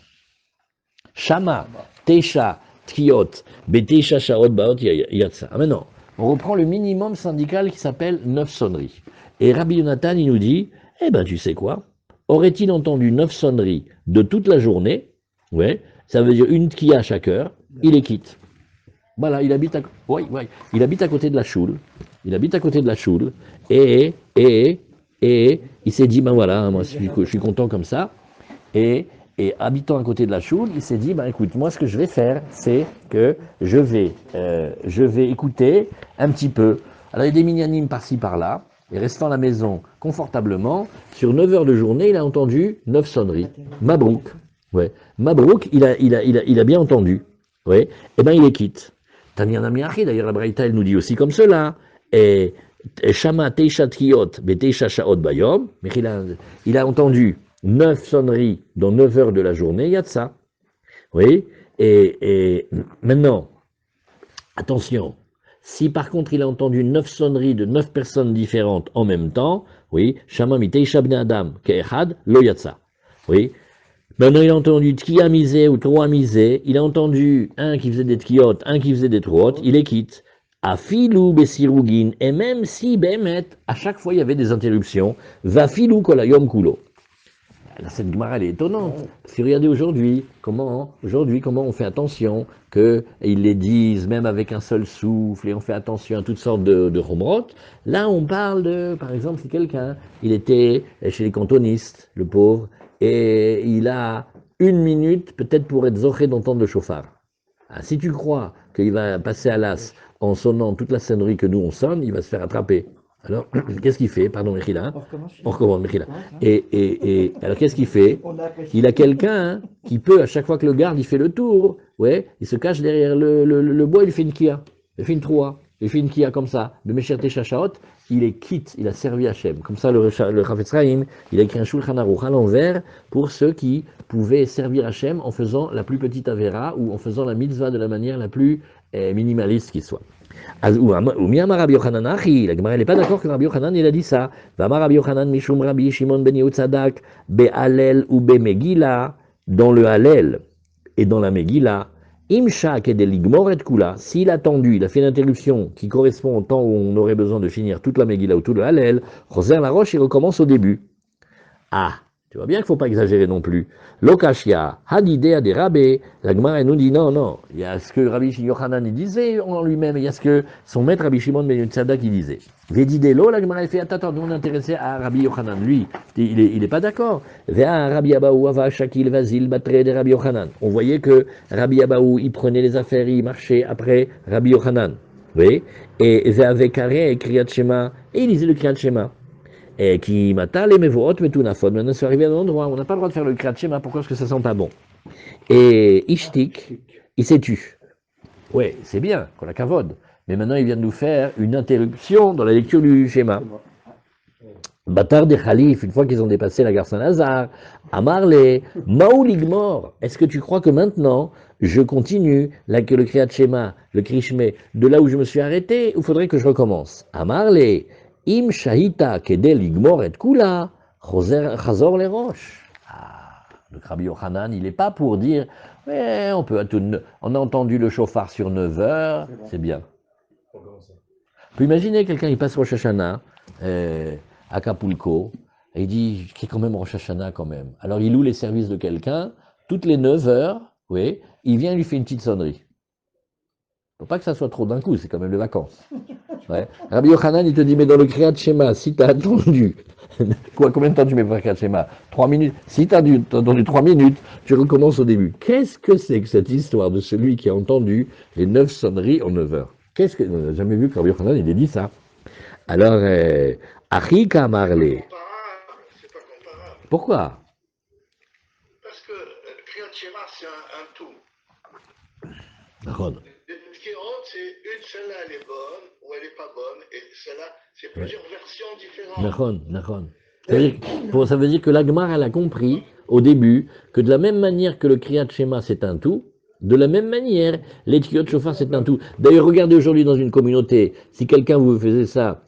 Shama, Teisha, Triot, Beteisha, Shaot, Baot, Yatsa. Ah, maintenant, on reprend le minimum syndical qui s'appelle 9 sonneries. Et Rabbi Yonatan, il nous dit, eh ben, tu sais quoi? Aurait-il entendu 9 sonneries de toute la journée? Ouais, ça veut dire une tkia à chaque heure, il les quitte. Voilà, il habite à côté de la choule. Et il s'est dit, ben voilà, moi je suis content comme ça. Et Et habitant à côté de la choule, il s'est dit, ben écoute, moi ce que je vais faire, c'est que je vais écouter un petit peu. Alors il y a des minyanim par-ci par-là, et restant à la maison confortablement, sur 9 heures de journée, il a entendu 9 sonneries. Mabrouk. Ouais. Mabrouk, il a bien entendu. Ouais. Et ben il les quitte. Tanya Namiachi, d'ailleurs la Braïta, elle nous dit aussi comme cela. Et Shama Teisha Tkiot, Beteisha Shaot Bayom, mais il a entendu 9 sonneries dans 9 heures de la journée, il y a de ça. Oui. Et maintenant, attention, si par contre il a entendu 9 sonneries de 9 personnes différentes en même temps, oui, Shama Miteisha Bne Adam, Ke'echad, Lo Yatsa. Oui. Maintenant, il a entendu tkia misé ou trois misé. Il a entendu un qui faisait des tkiot, un qui faisait des troot. Il les quitte. Afilou besirugin. Et même si, bemet, à chaque fois, il y avait des interruptions. Va filou kolayom kulo. Cette Gemara, elle est étonnante. Parce que regardez aujourd'hui, comment on fait attention qu'ils les disent, même avec un seul souffle, et on fait attention à toutes sortes de romrot. Là, on parle de, par exemple, si quelqu'un, il était chez les cantonistes, le pauvre, et il a 1 minute, peut-être pour être zoché d'entendre le chauffard. Ah, si tu crois qu'il va passer à l'as en sonnant toute la sonnerie que nous on sonne, il va se faire attraper. Alors, qu'est-ce qu'il fait? Pardon, Mechila. On recommence, Mechila. Alors, qu'est-ce qu'il fait? Il a quelqu'un qui peut, à chaque fois que le garde, il fait le tour, ouais, il se cache derrière le bois, il fait une kia, il fait une troua, il fait une kia comme ça. De Mesherte Shashaot, il est quitte, il a servi Hachem. Comme ça, le Chafetz Chaim, il a écrit un Shulchan Aruch à l'envers pour ceux qui pouvaient servir Hachem en faisant la plus petite Avera ou en faisant la mitzvah de la manière la plus minimaliste qui soit. Ou mi Rabbi Yochanan achi, la Gemara n'est pas d'accord que Rabbi Yochanan il a dit ça. V'amar Rabbi Yochanan mishum Rabbi Shimon ben Yehutzadak be'alel ou be'megila, dans le halel et dans la megila, imsha kedeligmor et kula, s'il a tendu, il a fait une interruption qui correspond au temps où on aurait besoin de finir toute la megila ou tout le halel, Choser la roche, il recommence au début. Ah, tu vois bien qu'il ne faut pas exagérer non plus. Lokashia, hadidea de rabé, la Gemara nous dit non, il y a ce que Rabbi Yochanan disait en lui-même, il y a ce que son maître Rabbi Shimon ben Yotzada qui disait. Vedidelo, la Gemara fait attends, nous on est intéressé à Rabbi Yochanan, lui, il n'est pas d'accord. Vea Rabbi Abaou ava shakil vazil batre de Rabbi Yochanan. On voyait que Rabbi Abaou, il prenait les affaires, il marchait après Rabbi Yochanan. Oui, et Vea Vekare et Kriyat Shema, et il lisait le Kriyat Shema. Et qui mata les mevoot metunafod. Maintenant, c'est arrivé à un endroit où on n'a pas le droit de faire le kriyat shema. Pourquoi? Parce que ça sent pas bon. Et Ishtik, il s'est tu. Ouais, c'est bien, qu'on a kavod. Mais maintenant, il vient de nous faire une interruption dans la lecture du schéma. Batar des Khalif, une fois qu'ils ont dépassé la gare Saint-Lazare, Amarle, Maouligmor, est-ce que tu crois que maintenant, je continue le kriyat shema, le krishme, de là où je me suis arrêté, ou faudrait que je recommence? Amarle, Im shahita kedel igmor et kula, chazor les roches. Ah, le Rabbi Yochanan, il n'est pas pour dire, ouais, on a entendu le chauffard sur 9 heures, c'est bien. On peut imaginer quelqu'un, il passe Rosh Hashanah, à Acapulco, et il dit, qui est quand même Rosh Hashanah quand même. Alors il loue les services de quelqu'un, toutes les 9 heures, oui, il vient, il lui fait une petite sonnerie. Il ne faut pas que ça soit trop d'un coup, c'est quand même les vacances. Ouais. Rabbi Yochanan, il te dit, mais dans le Kriyat Shema, si tu as attendu, combien de temps tu mets pour le Kriyat Shema? 3 minutes. Si tu as attendu 3 minutes, tu recommences au début. Qu'est-ce que c'est que cette histoire de celui qui a entendu les 9 sonneries en 9 heures? Qu'est-ce que, on n'a jamais vu que Rabbi Yochanan, il ait dit ça. Alors, Achika Marley. C'est pas comparable. Pourquoi? Parce que le Kriyat Shema, c'est un tout. D'accord. C'est une, celle-là elle est bonne ou elle n'est pas bonne, et celle-là, c'est plusieurs versions différentes. Ça veut dire que l'Agmar, elle a compris au début que de la même manière que le Kriyat Shema c'est un tout, de la même manière, les Tkiot Shofar c'est un tout. D'ailleurs, regardez aujourd'hui dans une communauté, si quelqu'un vous faisait ça,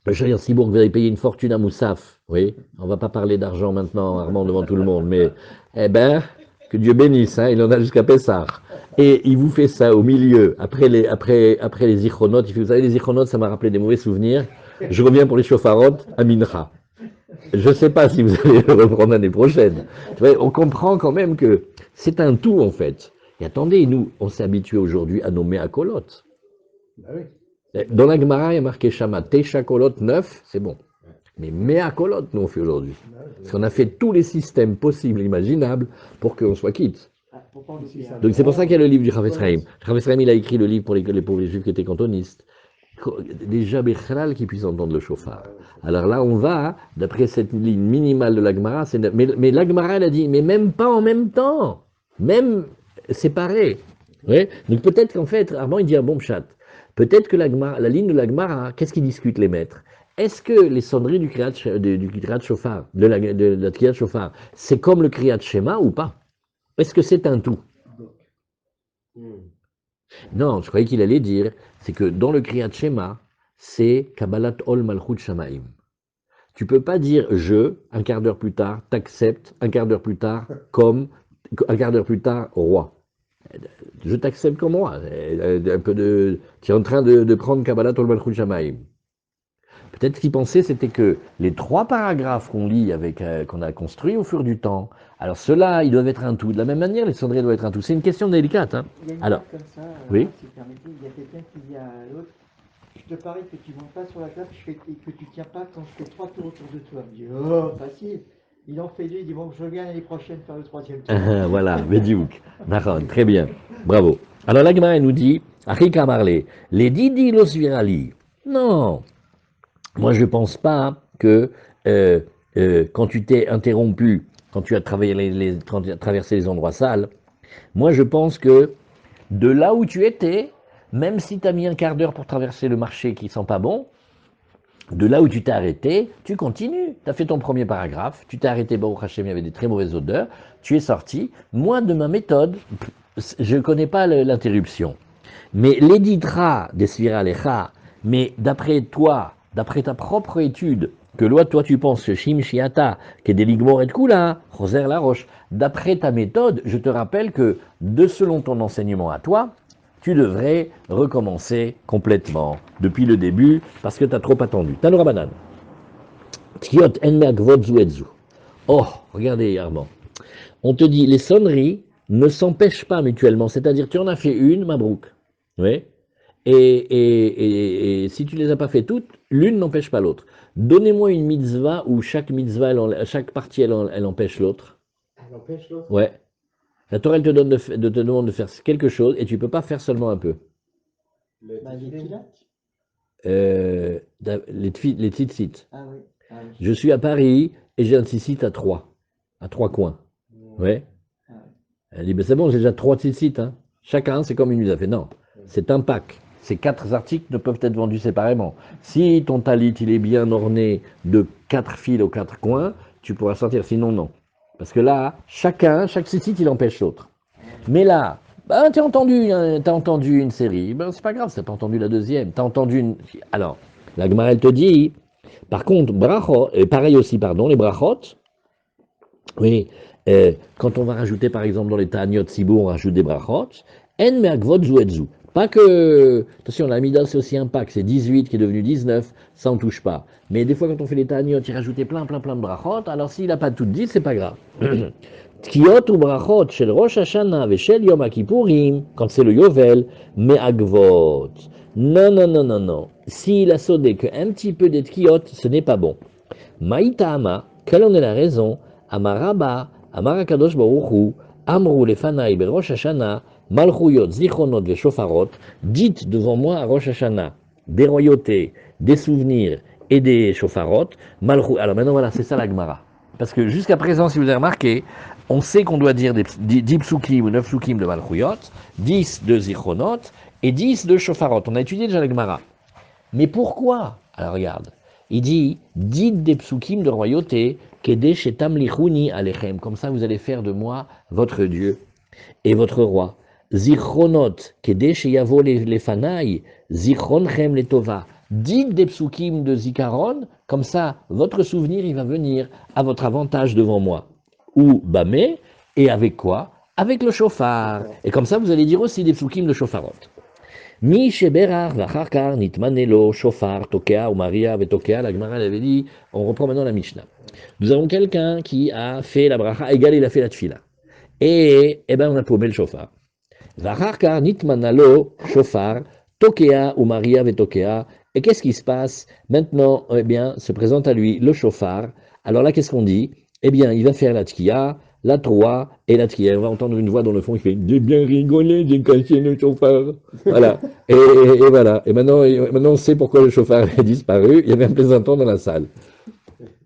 je veux dire, si bon, vous allez payer une fortune à Moussaf, oui, on va pas parler d'argent maintenant, Armand, devant tout le monde, mais, eh ben, que Dieu bénisse, hein, il en a jusqu'à Pessah. Et il vous fait ça au milieu, après les zichronotes. Vous savez, les zichronotes, ça m'a rappelé des mauvais souvenirs. Je reviens pour les shofarot à Mincha. Je ne sais pas si vous allez le reprendre l'année prochaine. On comprend quand même que c'est un tout, en fait. Et attendez, nous, on s'est habitué aujourd'hui à nommer Akolot. Dans la Gemara, il y a marqué Shama, Tesha Kolot 9, c'est bon. Mais mea colot, nous, on fait aujourd'hui. Parce qu'on a fait tous les systèmes possibles, imaginables, pour qu'on soit quitte. Donc c'est pour ça qu'il y a le livre du Chafetz Chaim. Le Chafetz Chaim, il a écrit le livre pour les pauvres juifs qui étaient cantonistes. Déjà, Bechlal qui puisse entendre le chauffard. Alors là, on va, d'après cette ligne minimale de l'Agmara, mais l'Agmara, elle a dit, mais même pas en même temps, même séparés. Ouais. Donc peut-être qu'en fait, Armand, il dit un bon chat. Peut-être que la ligne de l'Agmara, qu'est-ce qu'ils discutent les maîtres? Est-ce que les sonneries du Kriyat Shofar, de la Kriyat Shofar, c'est comme le Kriyat Shema ou pas? Est-ce que c'est un tout? Non, je croyais qu'il allait dire, c'est que dans le Kriyat Shema, c'est Kabbalat Ol Malchut Shamaim. Tu peux pas dire je, un quart d'heure plus tard, t'acceptes, un quart d'heure plus tard, comme, un quart d'heure plus tard, roi. Je t'accepte comme roi. Tu es en train de prendre Kabbalat Ol Malchut Shamaim. Peut-être ce qu'il pensait, c'était que les 3 paragraphes qu'on lit, qu'on a construits au fur du temps, alors ceux-là, ils doivent être un tout. De la même manière, les sonneries doivent être un tout. C'est une question délicate. Hein. Il y a une Alors, comme ça, oui. si vous permettez, il y a quelqu'un qui dit à l'autre, je te parie que tu ne montes pas sur la table et que tu ne tiens pas quand je fais 3 tours autour de toi. Il me dit, oh, facile. Il en fait 2, il dit, bon, je reviens l'année prochaine faire le 3e tour. Voilà, Bediouk. D'accord, très bien. Bravo. Alors la Gemara, elle nous dit, Achika Marley, les Didi los virali. Non, moi je ne pense pas que quand tu t'es interrompu, quand tu as traversé les endroits sales, moi je pense que de là où tu étais, même si tu as mis un quart d'heure pour traverser le marché qui sent pas bon, de là où tu t'es arrêté, tu continues. Tu as fait ton premier paragraphe, tu t'es arrêté, Baruch Hashem, il y avait des très mauvaises odeurs, tu es sorti. Moi, de ma méthode, je ne connais pas l'interruption. Mais l'éditra des Sviralecha, mais d'après toi, d'après ta propre étude, que toi tu penses que Shim Shiata, qui est des ligmor et de Kula, Roser la Roche, d'après ta méthode, je te rappelle que, selon ton enseignement à toi, tu devrais recommencer complètement, depuis le début, parce que tu as trop attendu. Tanoura Banane. Tkiot enmerk vodzuetzu. Oh, regardez Armand. On te dit, les sonneries ne s'empêchent pas mutuellement, c'est-à-dire tu en as fait une, Mabrouk. Oui. Et si tu ne les as pas fait toutes, l'une n'empêche pas l'autre. Donnez-moi une mitzvah où chaque mitzvah, chaque partie, elle empêche l'autre. Elle empêche l'autre. Ouais. La Torah, elle te demande de faire quelque chose et tu ne peux pas faire seulement un peu. Les tzitzit. Ah oui. Ah oui. Je suis à Paris et j'ai un tzitzit à 3 coins. Ouais. Ah oui. Elle dit, ben c'est bon, j'ai déjà 3 tzitzit. Hein. Chacun, c'est comme une mise. Elle fait, non, c'est un pack. Ces 4 articles ne peuvent être vendus séparément. Si ton talit, il est bien orné de 4 fils aux 4 coins, tu pourras sortir, sinon non. Parce que là, chaque tzitzit, il empêche l'autre. Mais là, ben, t'as entendu une série, ben c'est pas grave, t'as pas entendu la deuxième, t'as entendu une... Alors, la Gemara, elle te dit, par contre, brachot, pareil aussi, pardon, les brachot, oui, quand on va rajouter, par exemple, dans les ta'aniot sibou, on rajoute des brachot, en me'agvot zuetzu. Pas que, attention, la Amida, c'est aussi un pack, c'est 18 qui est devenu 19, ça on touche pas. Mais des fois, quand on fait les ta'aniot, il rajoutait plein de brachot, alors s'il n'a pas tout dit, c'est pas grave. Tkiot ou brachot shel Rosh Hashanah ve shel Yom Kippourim, quand c'est le Yovel, me'agvot. Non. S'il a sodé qu'un petit peu des tkiot, ce n'est pas bon. Maïtama, quelle en est la raison? Amaraba, Amarakadosh Baruchu, Amrou lefanai be Rosh Hashanah, Malchuyot, Zichronot ve Shofarot, dites devant moi à Rosh Hashanah, des royautés, des souvenirs et des Shofarot, Malchou. Alors maintenant voilà, c'est ça la Gemara. Parce que jusqu'à présent, si vous avez remarqué, on sait qu'on doit dire 10 psukim ou 9 psukim de Malchuyot, 10 de Zichronot et 10 de Shofarot. On a étudié déjà la Gemara. Mais pourquoi? Alors regarde, il dit, dites des psukim de royauté, Kede shetam lichuni alechem, comme ça vous allez faire de moi votre Dieu et votre roi. Zichronot, Kede sheyavo lefanai, zichronchem letova. Dites des psukim de Zikaron, comme ça votre souvenir il va venir à votre avantage devant moi. Ou bamé, et avec quoi? Avec le chauffard. Et comme ça vous allez dire aussi des psukim de chauffarot. Mi sheberach vacharkar nitmanelo shofar tokea ou Maria vetokea. La Gemara avait dit, on reprend maintenant la Mishnah. Nous avons quelqu'un qui a fait la bracha, égal il a fait la tfila. Et ben on a paumé le shofar. Vacharkar nitmanalo shofar Tokea ou Maria Vetokea. Et qu'est-ce qui se passe? Maintenant, eh bien, se présente à lui le chauffard. Alors là, qu'est-ce qu'on dit? Eh bien, il va faire la tkia, la troa et la tkia. On va entendre une voix dans le fond qui fait j'ai bien rigolé, j'ai cassé le chauffard. Voilà. Et voilà. Et maintenant, on sait pourquoi le chauffard a disparu. Il y avait un plaisanton dans la salle.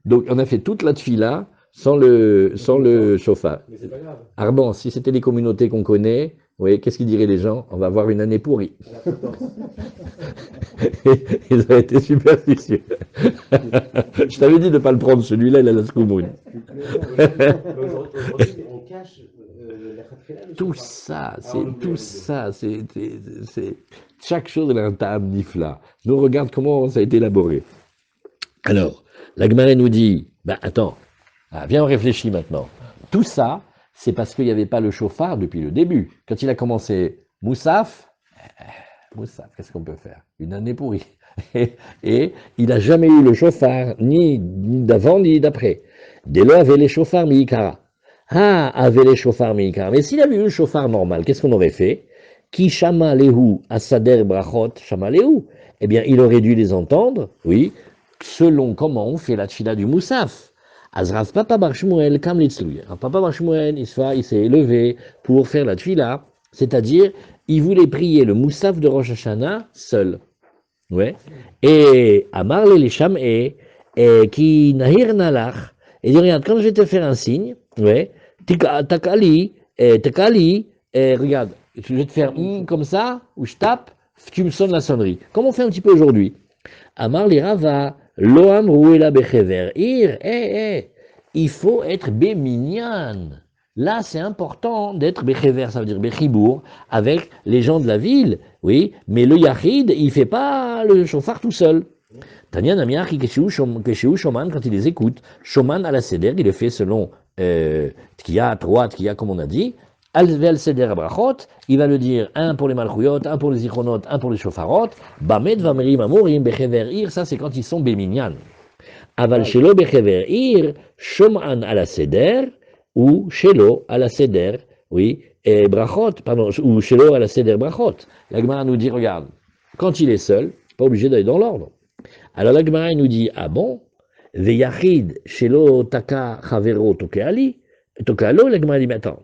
Donc, on a fait toute la tfila sans le chauffard. Mais c'est pas grave. Arban, si c'était les communautés qu'on connaît, oui, qu'est-ce qu'ils diraient les gens? On va avoir une année pourrie. À la 14. Ils auraient été superstitieux. Je t'avais dit de ne pas le prendre, celui-là, il a la scoumoune. Aujourd'hui, on cache la khatkhila, le Tout chauffard. ça, Ah, on oublie, chaque chose a un ta'am nifla. Nous regarde comment ça a été élaboré. Alors, la Gemara nous dit, bah attends, viens on réfléchit maintenant. Tout ça, c'est parce qu'il n'y avait pas le chauffard depuis le début. Quand il a commencé Moussaf, qu'est-ce qu'on peut faire? Une année pourrie. Et il n'a jamais eu le chauffard, ni d'avant, ni d'après. Dès lors, avait les chauffards miikara. Avait les chauffards miikara. Mais s'il avait eu le chauffard normal, qu'est-ce qu'on aurait fait? Ki shama lehu asader brachot shama lehu. Eh bien, il aurait dû les entendre, oui, selon comment on fait la tchila du Moussaf. Azrav Papa Bar Shmuel kam litzluy. Papa Bar Shmuel, il s'est élevé pour faire la tchila, c'est-à-dire, il voulait prier le Moussaf de Rosh Hashanah seul. Ouais. Et Amar le Lisham et qui nahir nalach. Et dit regarde, quand je vais te faire un signe, ouais, takali, regarde, je vais te faire comme ça, ou je tape, tu me sonnes la sonnerie. Comme on fait un petit peu aujourd'hui. Amar li Rava, loam rouela bechever ir, il faut être béminyan. Là, c'est important d'être bechever, ça veut dire bechibour, avec les gens de la ville, oui, mais le yachid, il fait pas le chauffard tout seul. Tanya Namiachi Keshu Shoman, quand il les écoute, Shoman à la Seder, il le fait selon Tkia, Troa, Tkia, comme on a dit. Al Seder Abrachot, il va le dire un pour les Malchuyot, un pour les Zichronot, un pour les Shofarot. Bamed Vamerim Amorim Bechever Ir, ça c'est quand ils sont Béminyan. Aval Shelo Bechever Ir, Shoman à la Seder, ou Shelo à la Seder, oui, et Brachot, pardon, ou Shelo à la Seder Brachot. La Gemara nous dit, regarde, quand il est seul, pas obligé d'aller dans l'ordre. Alors la Gemara nous dit, ah bon, Veyachid Shelo Taka Chavero Tokeali, Tokalo, la Gemara dit, mais attends,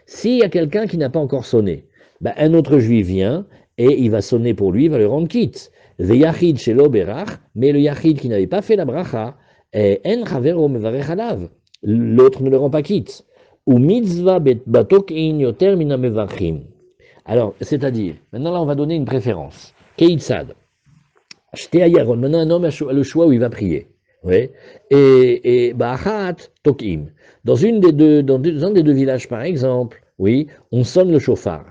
s'il y a quelqu'un qui n'a pas encore sonné, ben, un autre juif vient et il va sonner pour lui, il va le rendre quitte. Veyachid Shelo Berach, mais le Yachid qui n'avait pas fait la bracha, En Chavero Mevarech Alav, l'autre ne le rend pas quitte. Ou mitzvah batokin yoter mina mevachim. Alors, c'est-à-dire, maintenant là on va donner une préférence. Keitzad. Maintenant, un homme a le choix où il va prier. Ouais. Et Ba'achat Tokim. Dans un des deux villages, par exemple, oui, on sonne le chauffard.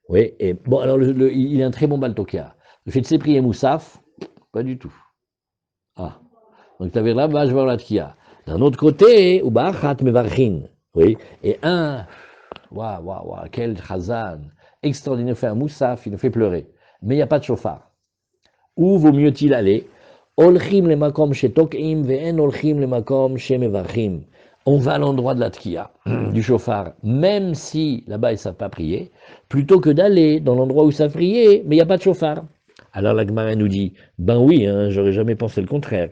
Oui. Et bon, alors il est un très bon baltokia. Le fait de ses prier Moussaf, pas du tout. Ah. Donc tu avais là-bas, je vois la tkia. D'un autre côté, ou Ba'achat Mevarchin. Oui. Et waouh, quel chazan. Extraordinaire, fait un Moussaf, il nous fait pleurer. Mais il n'y a pas de chauffard. Où vaut mieux-il aller? Olchim le makom chez Tokim, ve'en olchim le makom chez Mevachim. On va à l'endroit de la tkia, du chauffard, même si là-bas ils ne savent pas prier, plutôt que d'aller dans l'endroit où ils savent prier, mais il n'y a pas de chauffard. Alors la Gemara nous dit, ben oui, hein, j'aurais jamais pensé le contraire.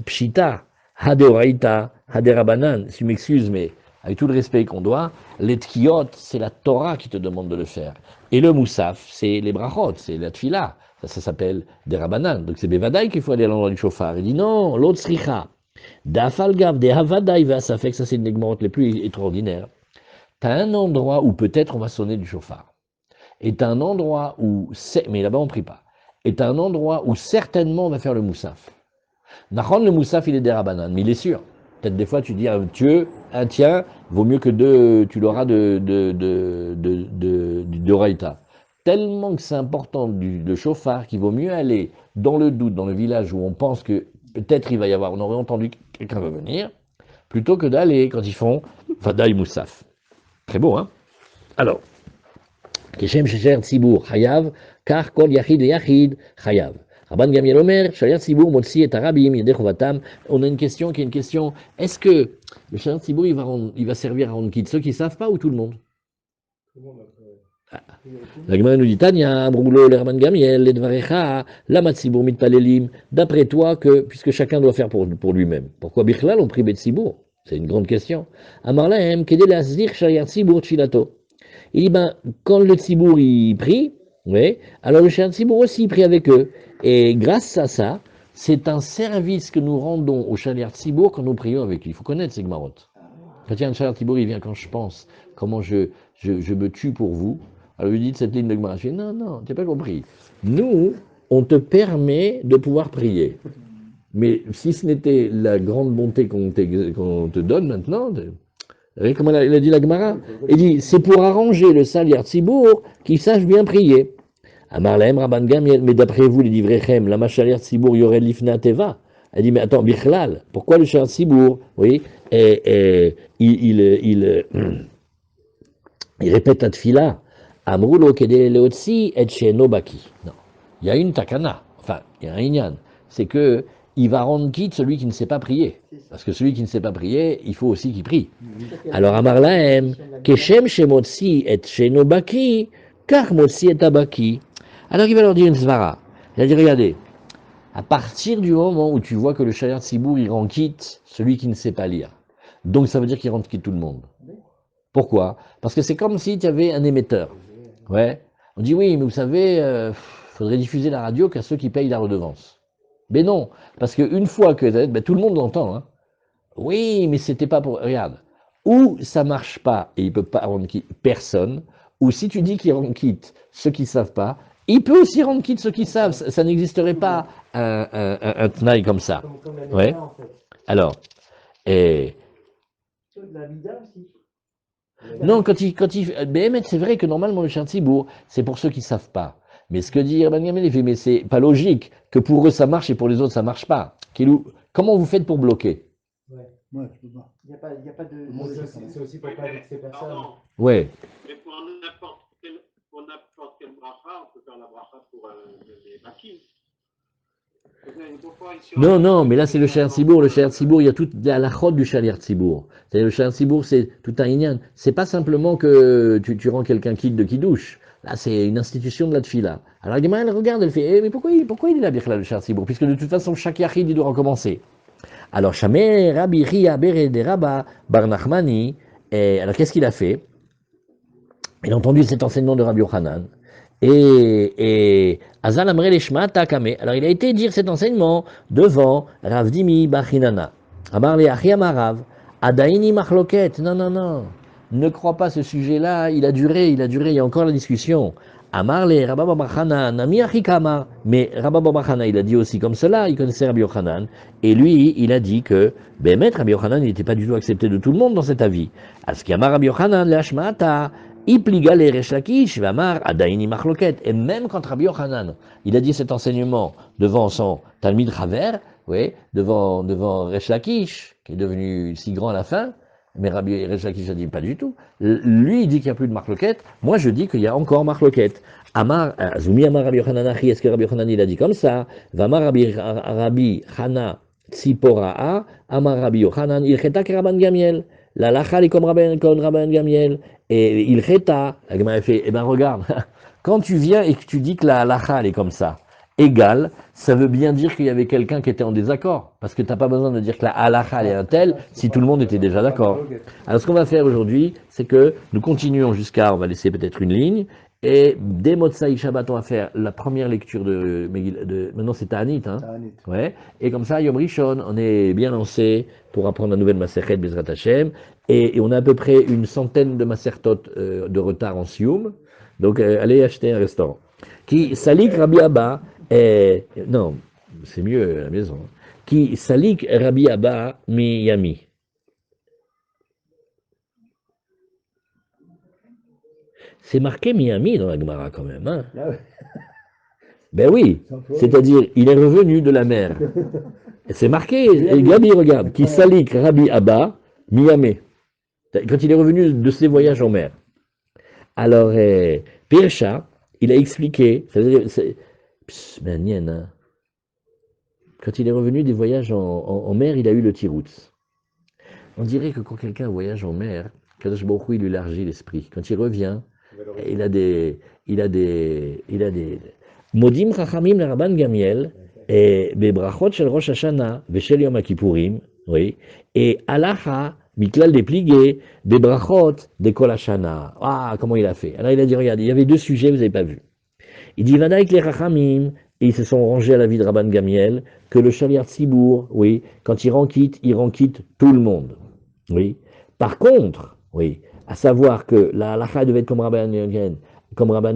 Pshita, hadeoraita, haderabanan, si tu m'excuses, mais avec tout le respect qu'on doit, les tkiot, c'est la Torah qui te demande de le faire. Et le moussaf, c'est les brachot, c'est la tfila. Ça s'appelle des rabanan. Donc c'est Bevadaï qu'il faut aller à l'endroit du chauffard. Il dit non, l'autre sricha. Dafalgav, des havadaï, ça fait que ça c'est une des gmotes les plus extraordinaires. Tu as un endroit où peut-être on va sonner du chauffard. Et tu as un endroit où, mais là-bas on ne prie pas. Et tu as un endroit où certainement on va faire le moussaf. Nachon, le moussaf il est des rabanan, mais il est sûr. Peut-être des fois tu dis un tien, vaut mieux que deux, tu l'auras de raïta. Tellement que c'est important de chauffard qu'il vaut mieux aller dans le doute, dans le village où on pense que peut-être il va y avoir, on aurait entendu que quelqu'un va venir, plutôt que d'aller quand ils font Vadaï Moussaf. Très beau, hein? Alors, Keshem Shecher Tzibour Chayav, car Kol Yachid et Yachid Chayav. Rabban Gamiel Omer, Shecher Tzibour Motsi et Arabim, Yedechovatam. On a une question qui est une question. Est-ce que le Shecher Tzibour il va servir à rendre quitte ceux qui ne savent pas ou tout le monde? Tout le monde après. La Gemara nous dit Tanya, Broulo, Lerman Gamiel, Ledvarecha, Lama Tzibur Mitpalelim. D'après toi, puisque chacun doit faire pour lui-même, pourquoi Bichlal on prie Betzibur? C'est une grande question. Amarlahem, Kedel Asdir Shariat Tzibur Tchilato. Il dit, ben, quand le Tzibur il prie, oui, alors le Shariat Tzibur aussi il prie avec eux. Et grâce à ça, c'est un service que nous rendons au Shariat Tzibur quand nous prions avec lui. Il faut connaître ces Gemarot. Quand il y a un Shariat Tzibur, il vient quand je pense, comment je me tue pour vous. Alors il dit cette ligne de Gemara, je dis, non, tu n'as pas compris. Nous, on te permet de pouvoir prier. Mais si ce n'était la grande bonté qu'on te donne maintenant, vous voyez comment il a dit la Gemara? Il dit, c'est pour arranger le Shariat Tzibur qu'il sache bien prier. Amarlahem Rabban Gamiel, mais d'après vous, les Divrechem, la Shariat Tzibur Yorel Lifna Teva. Elle dit, mais attends, Bichlal, pourquoi le Shariat Tzibur, oui, il répète la tfila. Amrulo Kedele Leotsi et Sheno Baki. Non. Il y a une takana, enfin, il y a un inyan. C'est que il va rendre quitte celui qui ne sait pas prier. Parce que celui qui ne sait pas prier, il faut aussi qu'il prie. Alors, Amarlahem, Keshem Shemotsi et Sheno Baki, Kar Motsi et Abaki. Alors, il va leur dire une svara. Il va dire, regardez, à partir du moment où tu vois que le Shariat Tzibur, il rend quitte celui qui ne sait pas lire. Donc, ça veut dire qu'il rend quitte tout le monde. Pourquoi? Parce que c'est comme si tu avais un émetteur. Ouais. On dit oui, mais vous savez, faudrait diffuser la radio qu'à ceux qui payent la redevance. Mais non, parce qu'une fois que tout le monde l'entend. Hein. Oui, mais c'était pas pour. Regarde, ou ça marche pas et il peut pas rendre quitte personne, ou si tu dis qu'il rend quitte ceux qui savent pas, il peut aussi rendre quitte ceux qui savent. Ça n'existerait pas un tnaï comme ça. Ouais. Alors, et. La vida aussi. Non, c'est vrai que normalement le Shariat Tzibur, c'est pour ceux qui ne savent pas. Mais ce que dit Rabban Gamliel, il fait, mais c'est pas logique que pour eux ça marche et pour les autres ça marche pas. Comment vous faites pour bloquer? Ouais, je peux pas. Il n'y a pas de. C'est aussi pour pas vexer personne. Ouais. Mais pour n'importe quel bracha, on peut faire la bracha pour les bakis. Non, mais là c'est le Shariat Tzibur. Le Shariat Tzibur, il y a toute la halachot du Shariat Tzibur. C'est-à-dire le Shariat Tzibur, c'est tout un inyan. C'est pas simplement que tu rends quelqu'un quitte de Kiddush. Là, c'est une institution de la tfila. Alors, la Gemara, elle regarde, elle fait, mais pourquoi il est là, Birkla, le Shariat Tzibur? Puisque de toute façon, chaque yachid, il doit recommencer. Alors, Shamé, Rabbi Ria, Bere, de Rabba, Bar Nachmani, alors qu'est-ce qu'il a fait? Il a entendu cet enseignement de Rabbi Yochanan. Et Azal Amre Leshma Takame. Alors il a été dire cet enseignement devant Rav Dimi Bachinana. Amar le Achi Amarav. Adaini Machloket. Non. Ne crois pas ce sujet-là. Il a duré. Il y a encore la discussion. Amar le Rabba Bachana. Nami Achi Kamar. Mais Rabba Bachana, il a dit aussi comme cela. Il connaissait Rabbi Yochanan. Et lui, il a dit que, Rabbi Yochanan, il n'était pas du tout accepté de tout le monde dans cet avis. Askiyamar Rabbi Yochanan, le Hashmata. Ipliga le Resh Lakish, Vamar, Adaini Machloket. Et même quand Rabbi Yochanan, il a dit cet enseignement devant son Talmid Chaver, oui, devant Resh Lakish, qui est devenu si grand à la fin, mais Rabbi Resh Lakish a dit pas du tout. Lui, il dit qu'il n'y a plus de Machloket. Moi, je dis qu'il y a encore Machloket. Amar, Azumi Amar Rabbi Yochanan Achi, est-ce que Rabbi Yochanan, il a dit comme ça? Vamar Rabbi Chana Tziporaa, Amar Rabbi Yochanan, il cheta que Rabban Gamiel. La lacha est comme Rabban Gamiel. Et il cheta, la Gemara fait, eh ben regarde, quand tu viens et que tu dis que la lacha elle est comme ça, égale, ça veut bien dire qu'il y avait quelqu'un qui était en désaccord. Parce que tu n'as pas besoin de dire que la halacha elle est un tel, si tout le monde était déjà d'accord. Alors ce qu'on va faire aujourd'hui, c'est que nous continuons on va laisser peut-être une ligne, et dès Motsai Shabbat, on va faire la première lecture maintenant c'est Ta'anit, hein. Ouais. Et comme ça, Yom Rishon, on est bien lancé pour apprendre la nouvelle Masechet Bezrat Hashem. Et on a à peu près une centaine de Masertot de retard en Sioum. Donc allez acheter un restaurant. Qui salik Rabbi Abba, non, c'est mieux à la maison. Qui salik Rabbi Abba Miyami. C'est marqué Miami dans la Gemara quand même. Hein. Ben oui, c'est-à-dire il est revenu de la mer. C'est marqué, et Gabi regarde, qui salik Rabbi Abba Miyami. Quand il est revenu de ses voyages en mer. Alors, Pirsha, il a expliqué, hein. Quand il est revenu des voyages en mer, il a eu le tiroutz. On dirait que quand quelqu'un voyage en mer, Kadosh Baruch Hu, il lui élargit l'esprit. Quand il revient, il a des Modim Chachamim le Rabban Gamiel, et Bebrachot shel Rosh Hashanah, Veshel Yom HaKippurim, oui, et Alacha, Miklal dépligé, Bebrachot de Kol Hashana. Ah, comment il a fait? Alors il a dit, regarde, il y avait deux sujets, vous n'avez pas vu. Il dit, Vadaïk les Chachamim, et ils se sont rangés à la vie de Rabban Gamiel, que le Shaliach Tzibour, oui, quand il rend quitte tout le monde. Oui. Par contre, oui, à savoir que la halakha devait être comme Rabban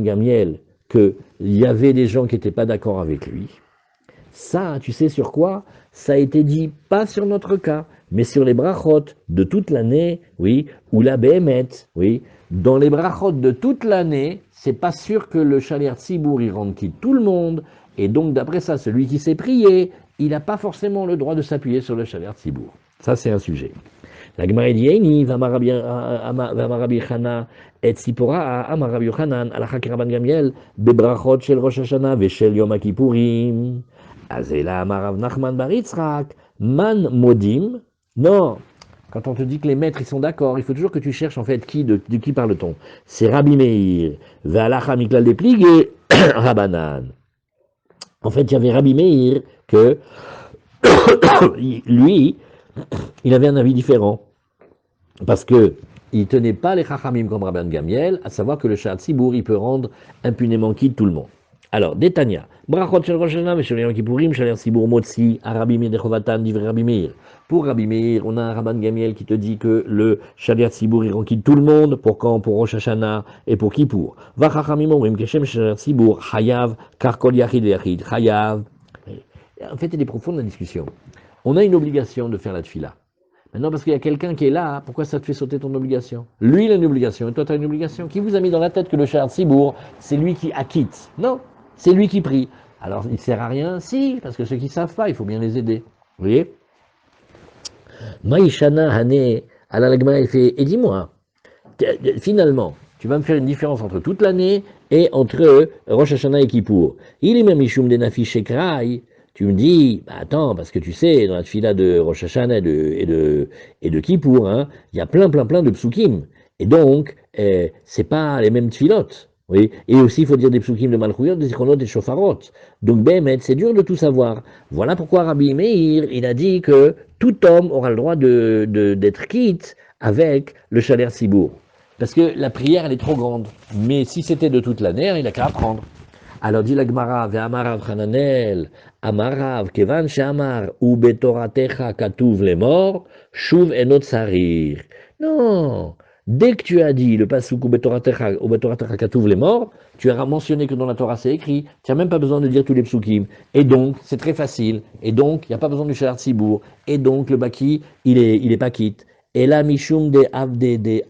Gamiel, qu'il y avait des gens qui n'étaient pas d'accord avec lui. Ça, tu sais sur quoi? Ça a été dit pas sur notre cas, mais sur les brachot de toute l'année, oui, ou la béhémet, oui. Dans les brachot de toute l'année, c'est pas sûr que le Shaliach Tzibour il rende quitte tout le monde, et donc d'après ça, celui qui s'est prié, il n'a pas forcément le droit de s'appuyer sur le Shaliach Tzibour. Ça, c'est un sujet. La Gemara dit Eini, Vamarabi Chana, et Sipora, Amarabi Yochanan, Alakha Rabban Gamiel, Bebrachot shel Rosh Hashanah, Veshel Yom HaKippurim. Azela Amarav Nachman Bar Yitzhak, Man Modim. Non, quand on te dit que les maîtres ils sont d'accord, il faut toujours que tu cherches en fait de qui parle-t-on. C'est Rabbi Meir, Ve'alacha Miklal dépligé, Rabanan. En fait, il y avait Rabbi Meir que lui, il avait un avis différent. Parce que il tenait pas les Chachamim comme Rabban Gamiel, à savoir que le Shaliach Tzibour, il peut rendre impunément quitte tout le monde. Alors, Détania, Brachot shel Rosh Hashanah, Veshel Yom Kippourim, Shaliach Tzibour Motzi, Rabbi Meir Dechovatan, divrei Rabbi Meir. Pour Rabbi Meir, on a un Rabban Gamiel qui te dit que le Shaliach Tzibour, il rend quitte tout le monde, pour quand? Pour Rosh Hashanah et pour Kippour. Va Chachamim omrim, Keshem Shaliach Tzibour, Chayav, Karkol Yachid Yachid, Chayav. En fait, elle est profonde la discussion. On a une obligation de faire la tefila. Maintenant, parce qu'il y a quelqu'un qui est là, pourquoi ça te fait sauter ton obligation? Lui, il a une obligation, et toi, tu as une obligation. Qui vous a mis dans la tête que le Shaliach Tzibour, c'est lui qui acquitte? Non, c'est lui qui prie. Alors, il ne sert à rien? Si, parce que ceux qui ne savent pas, il faut bien les aider. Vous voyez? Maïshana Hané, Alalagma, il fait, et dis-moi, finalement, tu vas me faire une différence entre toute l'année et entre Rosh Hashanah et Kippour. Il est même Ishum Denafi Shekrai. Tu me dis, bah attends, parce que tu sais, dans la tefila de Rosh Hashanah et de Kippour, hein, il y a plein de psukim. Et donc, c'est pas les mêmes tfilotes. Oui. Et aussi, il faut dire des psukim de Malchuyot, des Zichronot et de Shofarot. Donc, Béhémet, c'est dur de tout savoir. Voilà pourquoi Rabbi Meir, il a dit que tout homme aura le droit d'être quitte avec le Shaliach Tzibour. Parce que la prière, elle est trop grande. Mais si c'était de toute l'année, il n'a qu'à apprendre. Alors dit la Gemara, Ve'amarav Hananel, Amarav, Kevan She'amar, ou Betoratecha Katuv les morts, Shuv enot sarir. Non, dès que tu as dit le pasuk ou Betoratecha Katuv les morts, tu as mentionné que dans la Torah c'est écrit, tu n'as même pas besoin de dire tous les psukim. Et donc, c'est très facile. Et donc, il n'y a pas besoin du Shaliach Tzibour. Et donc, le baki, il est pas quitte. Et là, Mishum de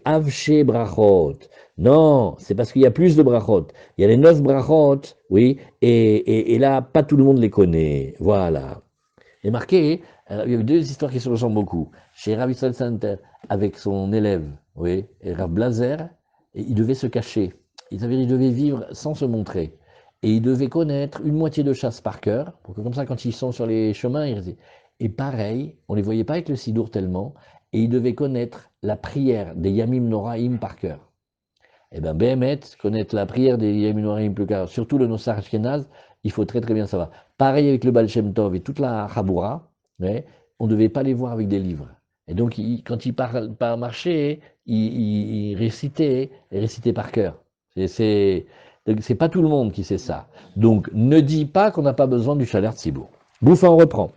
Avshe Brachot. Non, c'est parce qu'il y a plus de brachot. Il y a les 9 brachot, oui, et là, pas tout le monde les connaît. Voilà. Et marqué, il y a deux histoires qui se ressemblent beaucoup. Chez Rav Yisrael Center, avec son élève, oui, et Rav Blazer, et il devait se cacher. Il devait vivre sans se montrer. Et il devait connaître une moitié de chasse par cœur, pour que comme ça, quand ils sont sur les chemins, et pareil, on ne les voyait pas avec le sidour tellement, et il devait connaître la prière des Yamim Noraim par cœur. Eh bien, Béhémet, connaître la prière des Yamim Noraim plus car surtout le Nosar Ashkenaz, il faut très bien savoir. Pareil avec le Baal Shem Tov et toute la Chaboura, on ne devait pas les voir avec des livres. Et donc, quand il part marcher, il récitait par cœur. C'est pas tout le monde qui sait ça. Donc, ne dis pas qu'on n'a pas besoin du Shaliach Tzibour. Bouffa, on reprend.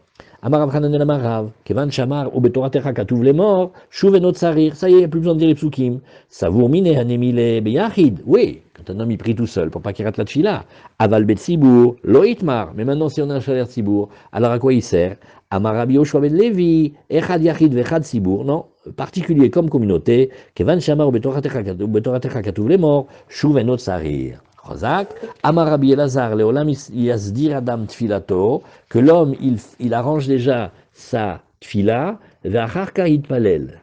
Amarav Hananel Amarav, Kevan Shamar, ou Betoratecha Katuv les morts, Shuv enot sarir. Ça y est, il n'y a plus besoin de dire les psukim. Savour mine hanemile beyachid. Oui, quand un homme il prie tout seul pour pas qu'il rate la tchila. Aval bet Tzibour, lo itmar. Mais maintenant, si on a un Shaliach Tzibour, alors à quoi il sert? Amarabi Yoshua ben Levi, Echad Yachid vechad Tzibour. Non, particulier comme communauté. Kevan Shamar, ou Betoratecha Katuv les morts, Shuv enot sarir. Chazak, Amarabi Elazar, Leolam Yazdir Adam Tfilato, que l'homme il arrange déjà sa tfila, Ve'acharka Yitpalel.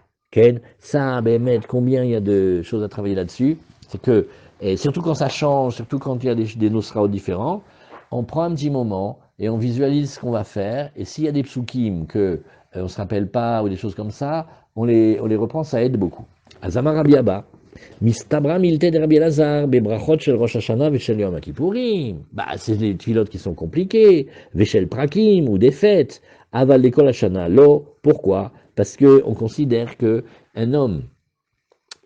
Ça, Béhémet, combien il y a de choses à travailler là-dessus? C'est que, et surtout quand ça change, surtout quand il y a des nosraos différents, on prend un petit moment et on visualise ce qu'on va faire, et s'il y a des psukim que on ne se rappelle pas ou des choses comme ça, on les reprend, ça aide beaucoup. Azamarabi Abba. Mistabra milte de Rabbi Elazar, bebrachot shel Rosh Hashanah veshel Yom Kippourim. Bah, c'est des tfilotes qui sont compliquées, veshel prakim ou des fêtes. Aval l'école Hashanah, lo. Pourquoi? Parce que on considère que un homme,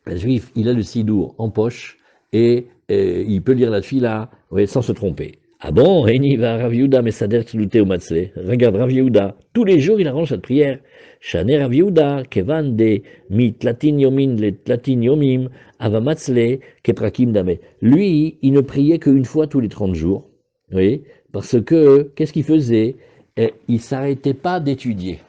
un juif, il a le sidour en poche et il peut lire la tfila, ouais, sans se tromper. Ah bon, Eni va Rav Yehuda mesader tziluté ou matzle. Regarde Rav Yehuda, tous les jours il arrange cette prière. Shaner Rav Yehuda, kevan de mi tlatin yomin le tlatin yomim, ava matzle keprakim dame. Lui, il ne priait qu'une fois tous les 30 jours. Oui, parce que, qu'est-ce qu'il faisait? Il s'arrêtait pas d'étudier.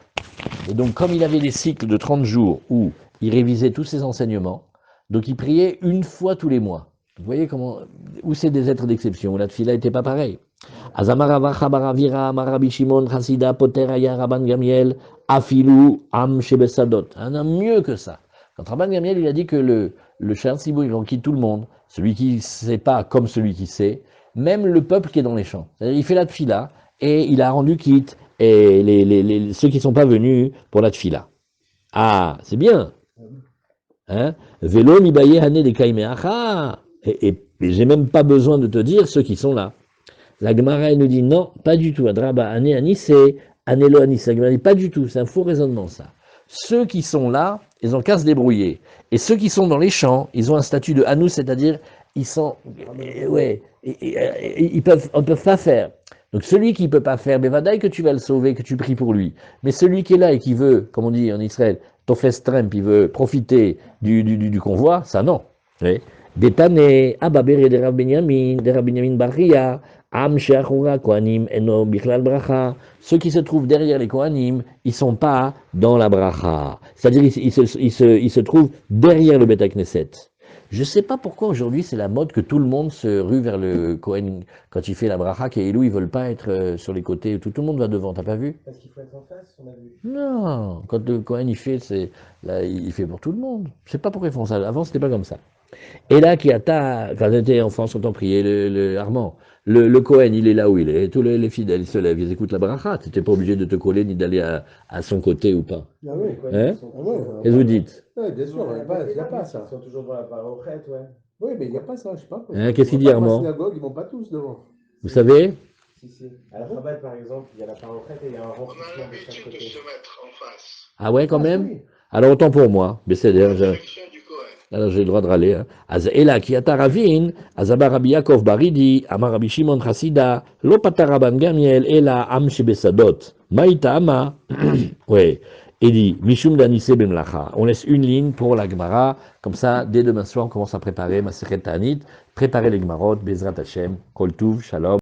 Et donc, comme il avait des cycles de 30 jours où il révisait tous ses enseignements, donc il priait une fois tous les mois. Vous voyez comment, où c'est des êtres d'exception, où la tfila n'était pas pareil. Azamarava Chabaravira, Marabi Shimon, Chassida, Poter, Aya, Rabban Gamiel, Afilu, Am, Shebesadot. Un homme mieux que ça. Quand Rabban Gamiel, il a dit que le Sha'ar Tzibur, il en quitte tout le monde, celui qui ne sait pas comme celui qui sait, même le peuple qui est dans les champs. C'est-à-dire, il fait la tfila et il a rendu quitte et ceux qui ne sont pas venus pour la tfila. Ah, c'est bien. Hein? Vélo mibaye hané des kaimeacha. Et j'ai même pas besoin de te dire ceux qui sont là. La Gemara elle nous dit non, pas du tout. Adraba ané anissé, anélo anissé. La Gemara dit pas du tout, c'est un faux raisonnement ça. Ceux qui sont là, ils ont qu'à se débrouiller. Et ceux qui sont dans les champs, ils ont un statut de hanous, c'est-à-dire ils sont, ouais, ils peuvent pas faire. Donc celui qui ne peut pas faire, Bevadaï que tu vas le sauver, que tu pries pour lui. Mais celui qui est là et qui veut, comme on dit en Israël, Tofes Tremp, il veut profiter du convoi, ça non. Oui. Détané, Ababere de Rav Benyamin Baria, Am Sheachura Kohanim Eno Bichlal Bracha. Ceux qui se trouvent derrière les Kohanim, ils ne sont pas dans la Bracha. C'est-à-dire ils se trouvent derrière le Beth Knesset. Je ne sais pas pourquoi aujourd'hui c'est la mode que tout le monde se rue vers le Kohen quand il fait la bracha, et Elou, ils ne veulent pas être sur les côtés, tout le monde va devant, t'as pas vu? Parce qu'il faut être en face, on a vu. Non, quand le Kohen il fait, là, il fait pour tout le monde. Je ne sais pas pourquoi ils font ça, avant c'était pas comme ça. Et là, quand j'étais enfant, on priait, Armand, le Kohen il est là où il est, tous les fidèles ils se lèvent, ils écoutent la bracha, tu n'étais pas obligé de te coller ni d'aller à son côté ou pas. Ah oui, Hein? Qu'est-ce que vous dites? Oui, bien sûr, il n'y a pas ça. Ils sont toujours dans la parochette, ouais. Oui, mais il n'y a pas ça, je sais pas. Hein, qu'est-ce qu'il dit Armand? Dans la synagogue, ils ne vont pas tous devant. Vous savez? Si. À la Chabad, par exemple, il y a la parochette et il y a un On a remplissement de chaque l'habitude de côté. se mettre en face. Ah ouais, quand même? Oui. Alors autant pour moi, mais c'est La d'ailleurs, direction du Kohen. alors j'ai le droit de râler. Hein. Et là, qui a Taravin, Azaba Rabbi Yaakov Baridi, Amar Rabbi Shimon Chassida, Lo Pataraban Gamiel, Ela Am Shebesadot, Maïta Ama, ouais, et dit, Mishum Danise Bemlacha. On laisse une ligne pour la Gemara, comme ça, dès demain soir, on commence à préparer Masechet Ta'anit, préparer les Gemarot, Bezrat Hashem, Kol Tuv, Shalom.